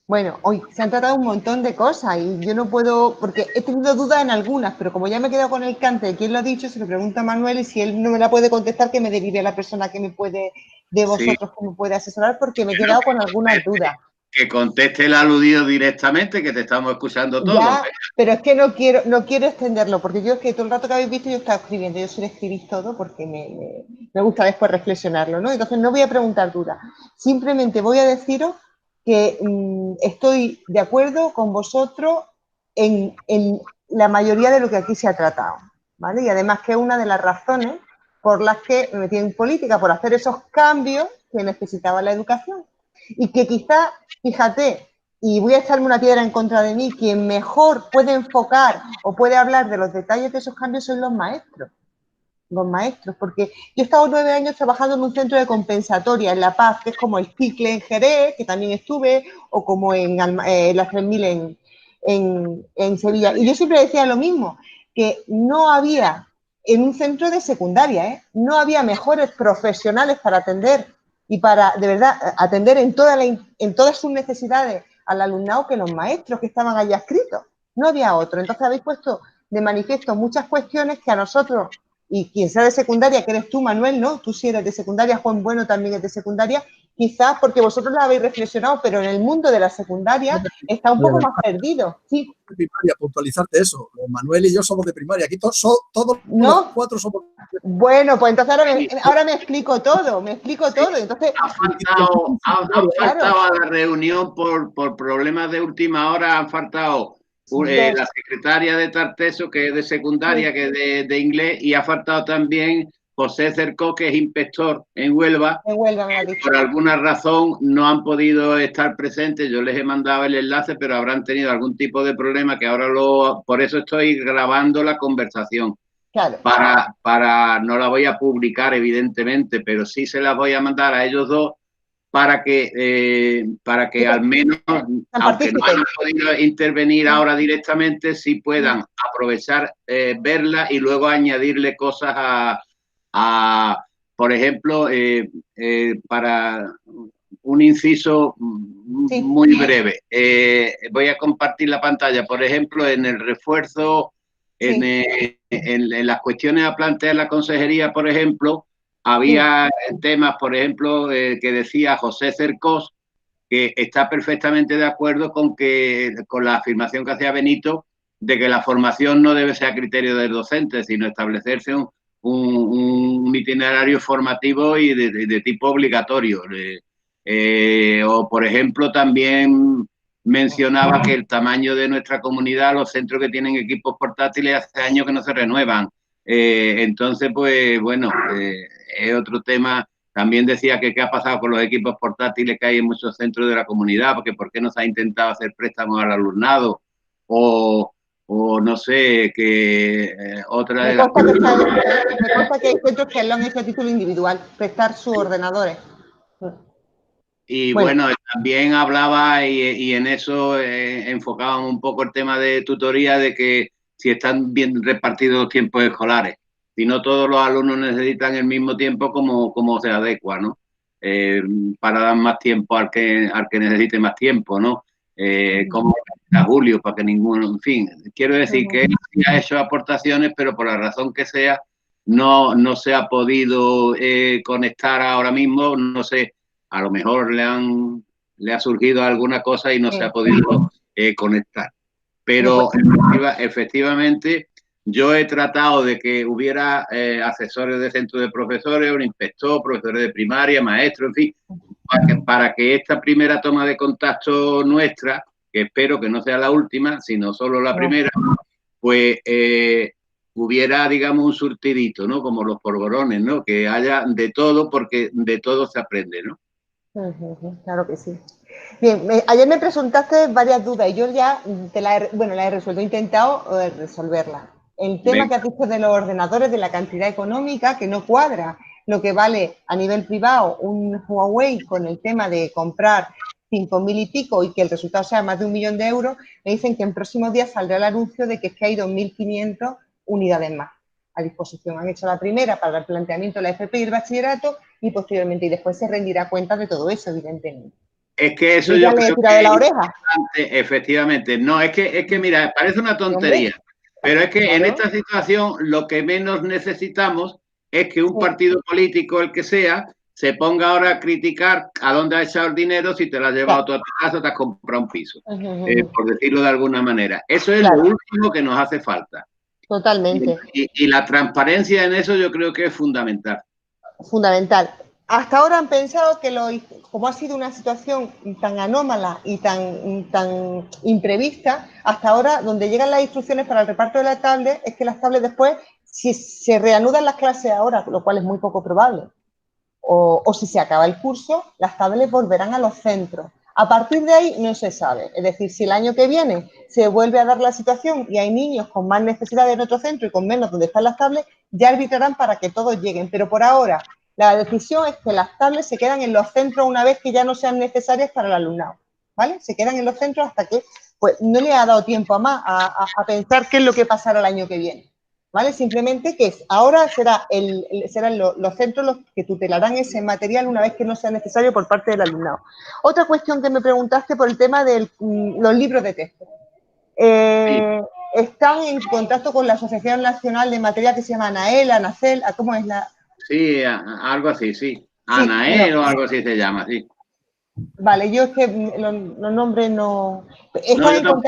Bueno, hoy se han tratado un montón de cosas y yo no puedo, porque he tenido dudas en algunas, pero como ya me he quedado con el cante de quién lo ha dicho, se lo pregunta a Manuel, y si él no me la puede contestar, que me derive a la persona que me puede, de vosotros, que me puede asesorar, porque me he quedado con algunas dudas. Que conteste el aludido directamente, que te estamos escuchando todos. Ya, pero es que no quiero extenderlo, porque yo es que todo el rato que habéis visto yo estaba escribiendo, yo suelo escribir todo porque me gusta después reflexionarlo, ¿no? Entonces no voy a preguntar dudas, simplemente voy a deciros que estoy de acuerdo con vosotros en la mayoría de lo que aquí se ha tratado, ¿vale? Y además que es una de las razones por las que me metí en política, por hacer esos cambios que necesitaba la educación. Y que quizá, fíjate, y voy a echarme una piedra en contra de mí, quien mejor puede enfocar o puede hablar de los detalles de esos cambios son los maestros. Los maestros, porque yo he estado 9 años trabajando en un centro de compensatoria en La Paz, que es como el Cicle en Jerez, que también estuve, o como en las 3000 en Sevilla. Y yo siempre decía lo mismo, que no había, en un centro de secundaria, no había mejores profesionales para atender y para, de verdad, atender en todas sus necesidades al alumnado que los maestros que estaban allá escritos. No había otro. Entonces habéis puesto de manifiesto muchas cuestiones que a nosotros, y quien sea de secundaria, que eres tú, Manuel, ¿no? Tú sí eres de secundaria, Juan Bueno también es de secundaria, quizás porque vosotros la habéis reflexionado, pero en el mundo de la secundaria está un poco más perdido. Sí. Primaria, puntualizarte eso. Manuel y yo somos de primaria. Aquí todos ¿no? los 4 somos. Bueno, pues entonces ahora me explico todo, Entonces, ha faltado a la reunión por problemas de última hora, han faltado la secretaria de Tarteso, que es de secundaria, sí, que es de inglés, y ha faltado también José Cercó, que es inspector en Huelva. Por alguna razón no han podido estar presentes. Yo les he mandado el enlace, pero habrán tenido algún tipo de problema que ahora por eso estoy grabando la conversación. Claro. No la voy a publicar, evidentemente, pero sí se las voy a mandar a ellos dos para que al menos, aunque no hayan podido intervenir ahora directamente, sí puedan aprovechar, verla y luego añadirle cosas por ejemplo, para un inciso muy breve. Voy a compartir la pantalla. Por ejemplo, en el refuerzo, en las cuestiones a plantear la consejería, por ejemplo, había temas, por ejemplo, que decía José Cercós, que está perfectamente de acuerdo con la afirmación que hacía Benito de que la formación no debe ser a criterio del docente, sino establecerse un itinerario formativo y de tipo obligatorio. O, por ejemplo, también mencionaba que el tamaño de nuestra comunidad, los centros que tienen equipos portátiles, hace años que no se renuevan. Entonces, pues, bueno, es otro tema. También decía que qué ha pasado con los equipos portátiles que hay en muchos centros de la comunidad, porque por qué no se ha intentado hacer préstamos al alumnado, o no sé, que otra de las cosas. Me consta que hay centros que lo han hecho a título individual, prestar sus ordenadores. Y bueno, también hablaba y en eso enfocábamos un poco el tema de tutoría, de que si están bien repartidos los tiempos escolares, si no todos los alumnos necesitan el mismo tiempo como se adecua, ¿no? Para dar más tiempo al que necesite más tiempo, ¿no? Como a Julio, para que ninguno, en fin, quiero decir que él ha hecho aportaciones, pero por la razón que sea, no se ha podido conectar ahora mismo, no sé, a lo mejor le ha surgido alguna cosa y no se ha podido conectar. Pero efectivamente yo he tratado de que hubiera asesores de centro de profesores, un inspector, profesores de primaria, maestros, en fin, para que esta primera toma de contacto nuestra, que espero que no sea la última, sino solo la primera, pues hubiera, digamos, un surtidito, ¿no? Como los polvorones, ¿no? Que haya de todo, porque de todo se aprende, ¿no? Claro que sí. Bien, ayer me presentaste varias dudas y yo ya la he resuelto, he intentado resolverlas. El tema que has dicho de los ordenadores, de la cantidad económica, que no cuadra lo que vale a nivel privado un Huawei con el tema de comprar 5.000 y pico y que el resultado sea más de 1 millón de euros, me dicen que en próximos días saldrá el anuncio de que es que hay 2.500 unidades más a disposición. Han hecho la primera para el planteamiento de la FP y el bachillerato y posteriormente, y después se rendirá cuenta de todo eso, evidentemente. Es que eso yo creo que es importante, efectivamente. No, es que mira, parece una tontería, pero es que en esta situación lo que menos necesitamos es que un partido político, el que sea, se ponga ahora a criticar a dónde ha echado el dinero si te lo has llevado tú a tu casa, te has comprado un piso, por decirlo de alguna manera. Eso es lo último que nos hace falta. Totalmente. Y la transparencia en eso yo creo que es fundamental. Fundamental. Hasta ahora han pensado que como ha sido una situación tan anómala y tan imprevista, hasta ahora donde llegan las instrucciones para el reparto de la tablet es que las tablets después, si se reanudan las clases ahora, lo cual es muy poco probable, o si se acaba el curso, las tablets volverán a los centros. A partir de ahí no se sabe. Es decir, si el año que viene se vuelve a dar la situación y hay niños con más necesidades en otro centro y con menos donde están las tablets, ya arbitrarán para que todos lleguen. Pero por ahora, la decisión es que las tablets se quedan en los centros una vez que ya no sean necesarias para el alumnado, ¿vale? Se quedan en los centros hasta que pues, no le ha dado tiempo a más a pensar qué es lo que pasará el año que viene. ¿vale? Simplemente que ahora serán los centros los que tutelarán ese material una vez que no sea necesario por parte del alumnado. Otra cuestión que me preguntaste por el tema de los libros de texto. Están en contacto con la Asociación Nacional de Material que se llama ANAEL, ANACEL, ¿cómo es la...? Sí, algo así, sí. ANAEL o algo así se llama, sí. Vale, yo es que los nombres no... No,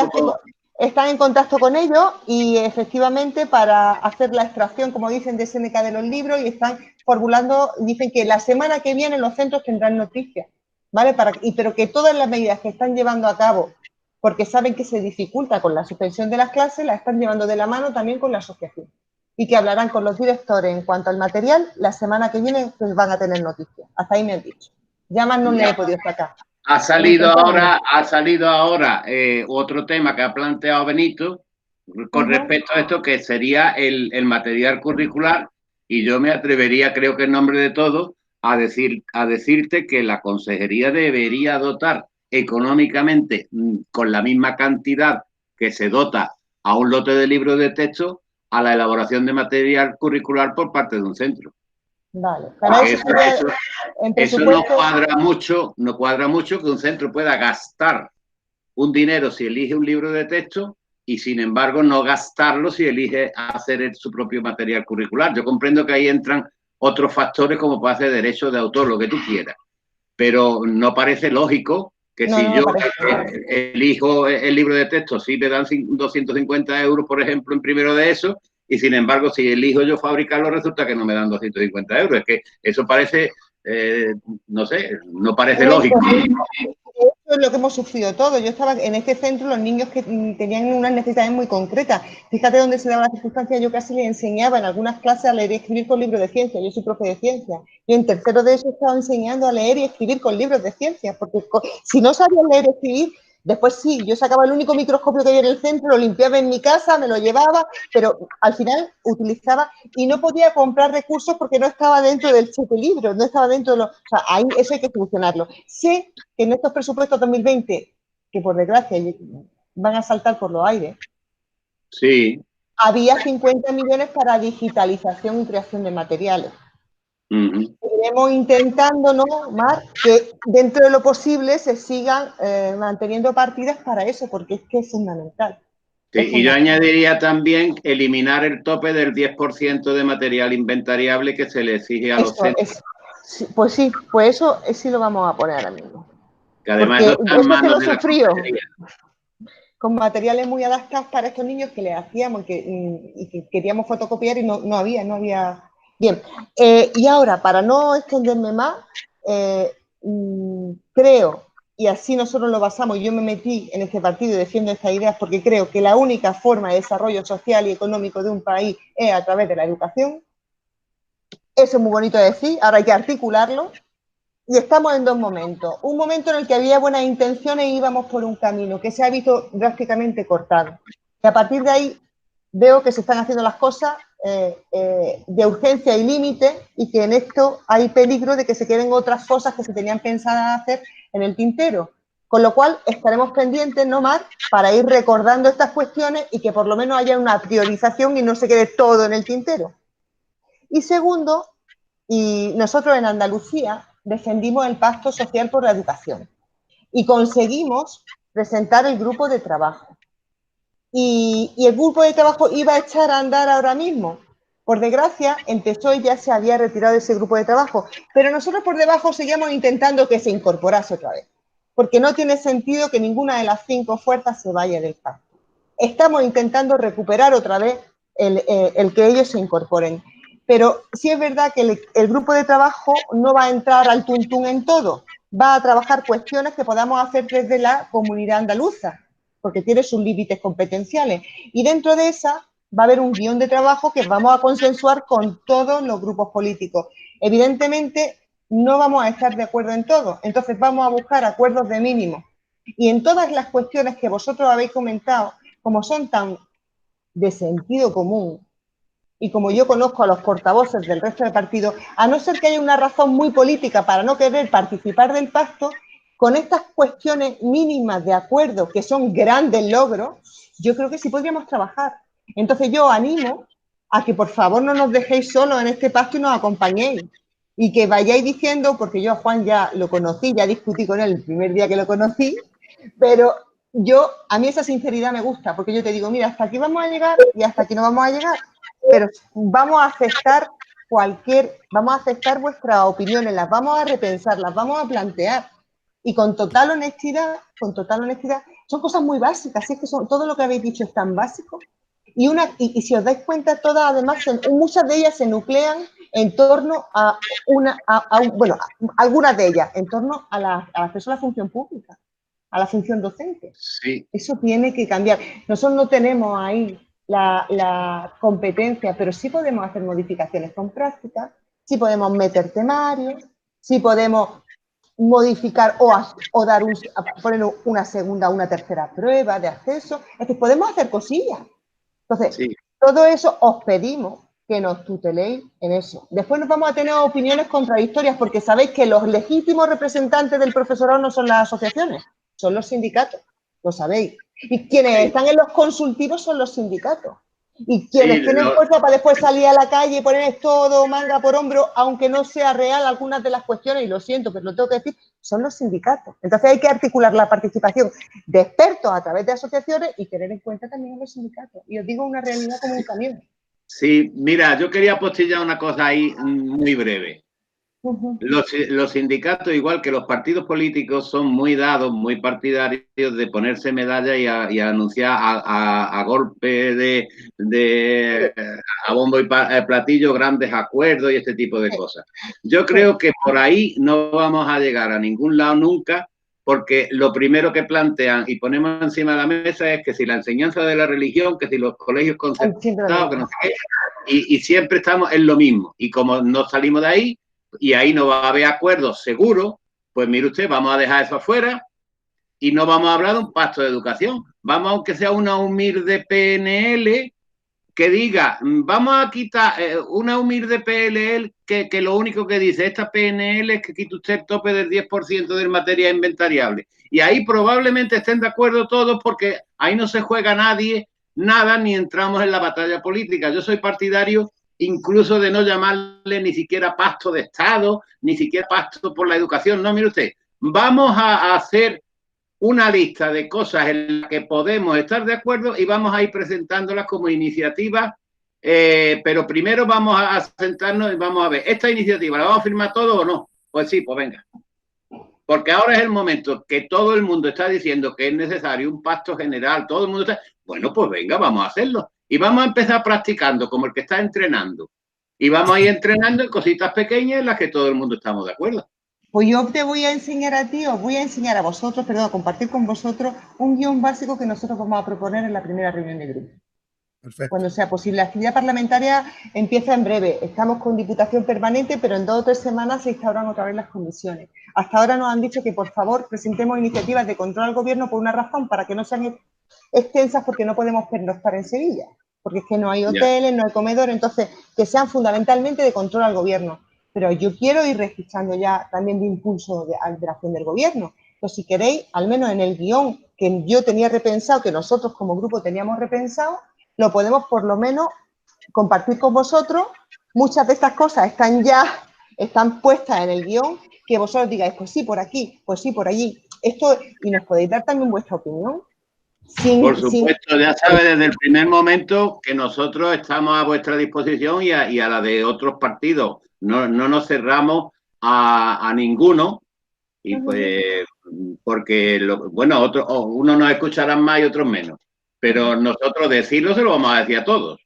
Están en contacto con ellos y efectivamente para hacer la extracción, como dicen, de SNK de los libros y están formulando, dicen que la semana que viene los centros tendrán noticias, ¿vale? Pero que todas las medidas que están llevando a cabo, porque saben que se dificulta con la suspensión de las clases, las están llevando de la mano también con la asociación y que hablarán con los directores en cuanto al material, la semana que viene pues van a tener noticias. Hasta ahí me han dicho. Ya más no le he podido sacar. Ha salido ahora otro tema que ha planteado Benito con respecto a esto, que sería el material curricular, y yo me atrevería, creo que en nombre de todos, a decirte que la consejería debería dotar económicamente con la misma cantidad que se dota a un lote de libros de texto a la elaboración de material curricular por parte de un centro. Vale, para eso no cuadra mucho que un centro pueda gastar un dinero si elige un libro de texto y sin embargo no gastarlo si elige hacer su propio material curricular. Yo comprendo que ahí entran otros factores como puede ser derecho de autor, lo que tú quieras, pero no parece lógico que si yo elijo el libro de texto, sí me dan 250 euros, por ejemplo, en primero de eso, y sin embargo, si elijo yo fabricarlo, resulta que no me dan 250 euros. Es que eso parece, no sé, no parece lógico. Eso es lo que hemos sufrido todos. Yo estaba en este centro, los niños que tenían unas necesidades muy concretas. Fíjate dónde se daba la circunstancia. Yo casi les enseñaba en algunas clases a leer y escribir con libros de ciencia. Yo soy profe de ciencia. Yo en tercero de eso estaba enseñando a leer y escribir con libros de ciencia. Porque si no sabía leer y escribir, después sí, yo sacaba el único microscopio que había en el centro, lo limpiaba en mi casa, me lo llevaba, pero al final utilizaba y no podía comprar recursos porque no estaba dentro del libro, no estaba dentro de los... O sea, ahí eso hay que solucionarlo. Sé que en estos presupuestos 2020, que por desgracia van a saltar por los aires, sí, había 50 millones para digitalización y creación de materiales. Iremos intentando, ¿no, Mar? Que dentro de lo posible se sigan manteniendo partidas para eso, porque es que es fundamental. Sí, y yo añadiría también eliminar el tope del 10% de material inventariable que se le exige a los centros. Pues sí, pues eso sí lo vamos a poner ahora mismo. Que además porque eso se lo sufrió con materiales muy adaptados para estos niños que les hacíamos y que queríamos fotocopiar y no había. Bien, y ahora, para no extenderme más, creo, y así nosotros lo basamos, yo me metí en este partido y defiendo estas ideas porque creo que la única forma de desarrollo social y económico de un país es a través de la educación. Eso es muy bonito de decir, ahora hay que articularlo. Y estamos en dos momentos. Un momento en el que había buenas intenciones y íbamos por un camino que se ha visto drásticamente cortado. Y a partir de ahí veo que se están haciendo las cosas de urgencia y límite y que en esto hay peligro de que se queden otras cosas que se tenían pensadas hacer en el tintero. Con lo cual estaremos pendientes, ¿no, Mar?, para ir recordando estas cuestiones y que por lo menos haya una priorización y no se quede todo en el tintero. Y segundo, y nosotros en Andalucía defendimos el Pacto Social por la Educación y conseguimos presentar el grupo de trabajo. Y el grupo de trabajo iba a echar a andar ahora mismo. Por desgracia, el PSOE ya se había retirado de ese grupo de trabajo, pero nosotros por debajo seguíamos intentando que se incorporase otra vez, porque no tiene sentido que ninguna de las 5 fuerzas se vaya del pacto. Estamos intentando recuperar otra vez el que ellos se incorporen. Pero sí es verdad que el grupo de trabajo no va a entrar al tuntún en todo, va a trabajar cuestiones que podamos hacer desde la comunidad andaluza, porque tiene sus límites competenciales. Y dentro de esa va a haber un guión de trabajo que vamos a consensuar con todos los grupos políticos. Evidentemente, no vamos a estar de acuerdo en todo, entonces vamos a buscar acuerdos de mínimo. Y en todas las cuestiones que vosotros habéis comentado, como son tan de sentido común, y como yo conozco a los portavoces del resto del partido, a no ser que haya una razón muy política para no querer participar del pacto, con estas cuestiones mínimas de acuerdo, que son grandes logros, yo creo que sí podríamos trabajar. Entonces yo animo a que por favor no nos dejéis solos en este pacto y nos acompañéis. Y que vayáis diciendo, porque yo a Juan ya lo conocí, ya discutí con él el primer día que lo conocí, pero a mí esa sinceridad me gusta, porque yo te digo, mira, hasta aquí vamos a llegar y hasta aquí no vamos a llegar, pero vamos a aceptar vuestras opiniones, las vamos a repensar, las vamos a plantear. Y con total honestidad, son cosas muy básicas, así es que todo lo que habéis dicho es tan básico. Y si os dais cuenta, todas además, muchas de ellas se nuclean en torno a algunas de ellas, en torno al acceso a la función pública, a la función docente. Sí. Eso tiene que cambiar. Nosotros no tenemos ahí la competencia, pero sí podemos hacer modificaciones con prácticas, sí podemos meter temarios, sí podemos modificar o poner una segunda o una tercera prueba de acceso. Es decir, podemos hacer cosillas. Entonces, sí, todo eso os pedimos que nos tuteléis en eso. Después nos vamos a tener opiniones contradictorias porque sabéis que los legítimos representantes del profesorado no son las asociaciones, son los sindicatos, lo sabéis. Y quienes están en los consultivos son los sindicatos. Y quienes tienen fuerza para después salir a la calle y poner todo manga por hombro, aunque no sea real algunas de las cuestiones, y lo siento, pero lo tengo que decir, son los sindicatos. Entonces hay que articular la participación de expertos a través de asociaciones y tener en cuenta también a los sindicatos. Y os digo una realidad como un camión. Sí, mira, yo quería apostillar una cosa ahí muy breve. Los sindicatos, igual que los partidos políticos, son muy dados, muy partidarios de ponerse medalla y a anunciar a golpe a bombo y platillo grandes acuerdos y este tipo de cosas. Yo creo que por ahí no vamos a llegar a ningún lado nunca, porque lo primero que plantean y ponemos encima de la mesa es que si la enseñanza de la religión, que si los colegios concertados, que no sé qué, y siempre estamos en lo mismo. Y como no salimos de ahí, y ahí no va a haber acuerdos seguros, pues mire usted, vamos a dejar eso afuera y no vamos a hablar de un pacto de educación. Vamos, aunque sea una humilde PNL, que diga, vamos a quitar una humilde PNL que lo único que dice esta PNL es que quite usted el tope del 10% de materia inventariable. Y ahí probablemente estén de acuerdo todos porque ahí no se juega nadie, nada, ni entramos en la batalla política. Yo soy partidario incluso de no llamarle ni siquiera pacto de Estado, ni siquiera pacto por la educación. No, mire usted, vamos a hacer una lista de cosas en las que podemos estar de acuerdo y vamos a ir presentándolas como iniciativas, pero primero vamos a sentarnos y vamos a ver, ¿esta iniciativa la vamos a firmar todo o no? Pues sí, pues venga. Porque ahora es el momento que todo el mundo está diciendo que es necesario un pacto general, todo el mundo está, bueno, pues venga, vamos a hacerlo. Y vamos a empezar practicando como el que está entrenando. Y vamos a ir entrenando en cositas pequeñas en las que todo el mundo estamos de acuerdo. Pues yo te voy a enseñar a ti, os voy a enseñar a vosotros, a compartir con vosotros un guión básico que nosotros vamos a proponer en la primera reunión de grupo. Perfecto. Cuando sea posible. La actividad parlamentaria empieza en breve. Estamos con diputación permanente, pero en 2 o 3 semanas se instauran otra vez las comisiones. Hasta ahora nos han dicho que, por favor, presentemos iniciativas de control al gobierno por una razón, para que no sean extensas, porque no podemos pernoctar en Sevilla, porque es que no hay hoteles, no hay comedores, entonces, que sean fundamentalmente de control al gobierno. Pero yo quiero ir registrando ya también de impulso de la acción del gobierno. Entonces, si queréis, al menos en el guión que yo tenía repensado, que nosotros como grupo teníamos repensado, lo podemos por lo menos compartir con vosotros. Muchas de estas cosas están puestas en el guión, que vosotros digáis, pues sí, por aquí, pues sí, por allí. Esto, y nos podéis dar también vuestra opinión. Por supuesto, ya sabes desde el primer momento que nosotros estamos a vuestra disposición y a la de otros partidos. No nos cerramos a ninguno, y pues porque unos nos escucharán más y otros menos, pero nosotros decirlo se lo vamos a decir a todos.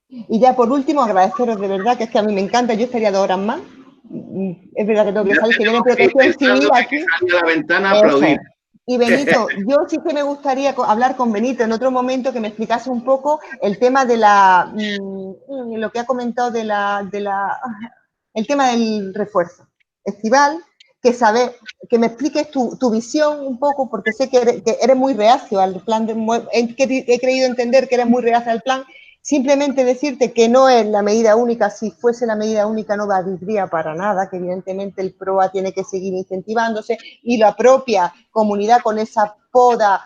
Y ya por último, agradeceros de verdad, que es que a mí me encanta, yo estaría 2 horas más. Es verdad que tengo que salir, que viene protección civil aquí. Que salir a la ventana a aplaudir. Y Benito, yo sí que me gustaría hablar con Benito en otro momento, que me explicase un poco el tema de lo que ha comentado el tema del refuerzo estival, que me expliques tu visión un poco, porque sé que eres muy reacio al plan, he creído entender que eres muy reacio al plan, Simplemente decirte que no es la medida única, si fuese la medida única no valdría para nada, que evidentemente el PROA tiene que seguir incentivándose y la propia comunidad con esa poda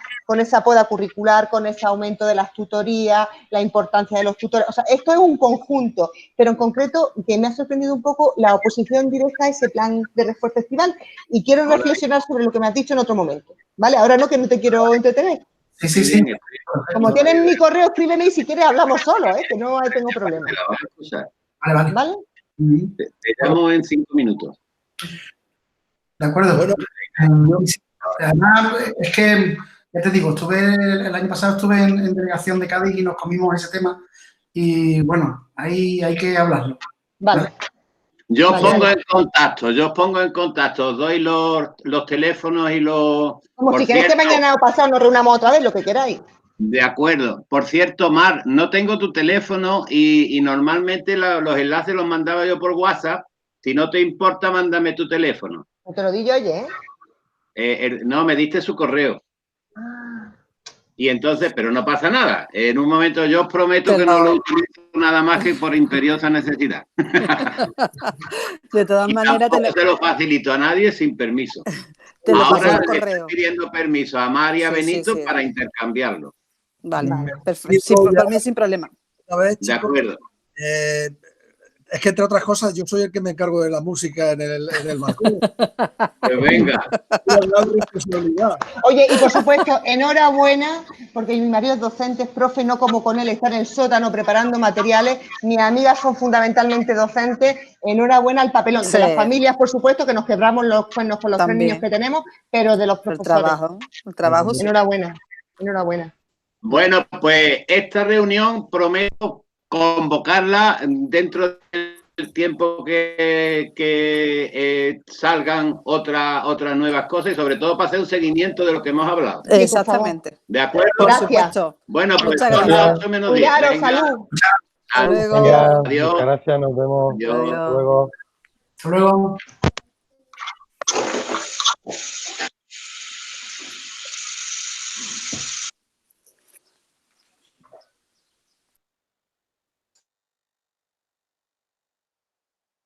curricular, con ese aumento de las tutorías, la importancia de los tutores. O sea, esto es un conjunto, pero en concreto que me ha sorprendido un poco la oposición directa a ese plan de refuerzo estival y quiero reflexionar sobre lo que me has dicho en otro momento. ¿Vale? Ahora no, que no te quiero entretener. Sí. Como tienes mi correo, escríbeme y si quieres hablamos solo, que no tengo problema. Vale. ¿Vale? Te llamo en 5 minutos. De acuerdo. Bueno, además, es que, ya te digo, el año pasado estuve en delegación de Cádiz y nos comimos ese tema y, bueno, ahí hay que hablarlo. Vale. Yo os pongo en contacto, os doy los teléfonos y los... Como si queréis que mañana o pasado nos reunamos otra vez, lo que queráis. De acuerdo. Por cierto, Mar, no tengo tu teléfono y normalmente los enlaces los mandaba yo por WhatsApp. Si no te importa, mándame tu teléfono. No te lo di yo ayer, No, me diste su correo. Y entonces, pero no pasa nada. En un momento yo os prometo que no lo utilizo nada más que por imperiosa necesidad. De todas maneras, no se lo facilito a nadie sin permiso. Ahora le estoy pidiendo permiso a Mar y a Benito para intercambiarlo. Vale, perfecto. Por mí sin problema. De acuerdo. Es que, entre otras cosas, yo soy el que me encargo de la música en el balcón. Pues venga. Oye, y por supuesto, enhorabuena, porque mi marido es docente, es profe, no como con él, está en el sótano preparando materiales. Mis amigas son fundamentalmente docentes. Enhorabuena al papelón. Sí. De las familias, por supuesto, que nos quebramos los cuernos con los 3 niños que tenemos, pero de los profesores. El trabajo sí. Enhorabuena. Bueno, pues esta reunión prometo convocarla dentro del tiempo que salgan otras nuevas cosas y sobre todo para hacer un seguimiento de lo que hemos hablado. Exactamente. ¿De acuerdo? Por supuesto. Bueno, pues muchas gracias. Cuidaros, salud. Hasta luego. Venga, adiós. Gracias, nos vemos. Adiós. Hasta luego. Hasta luego.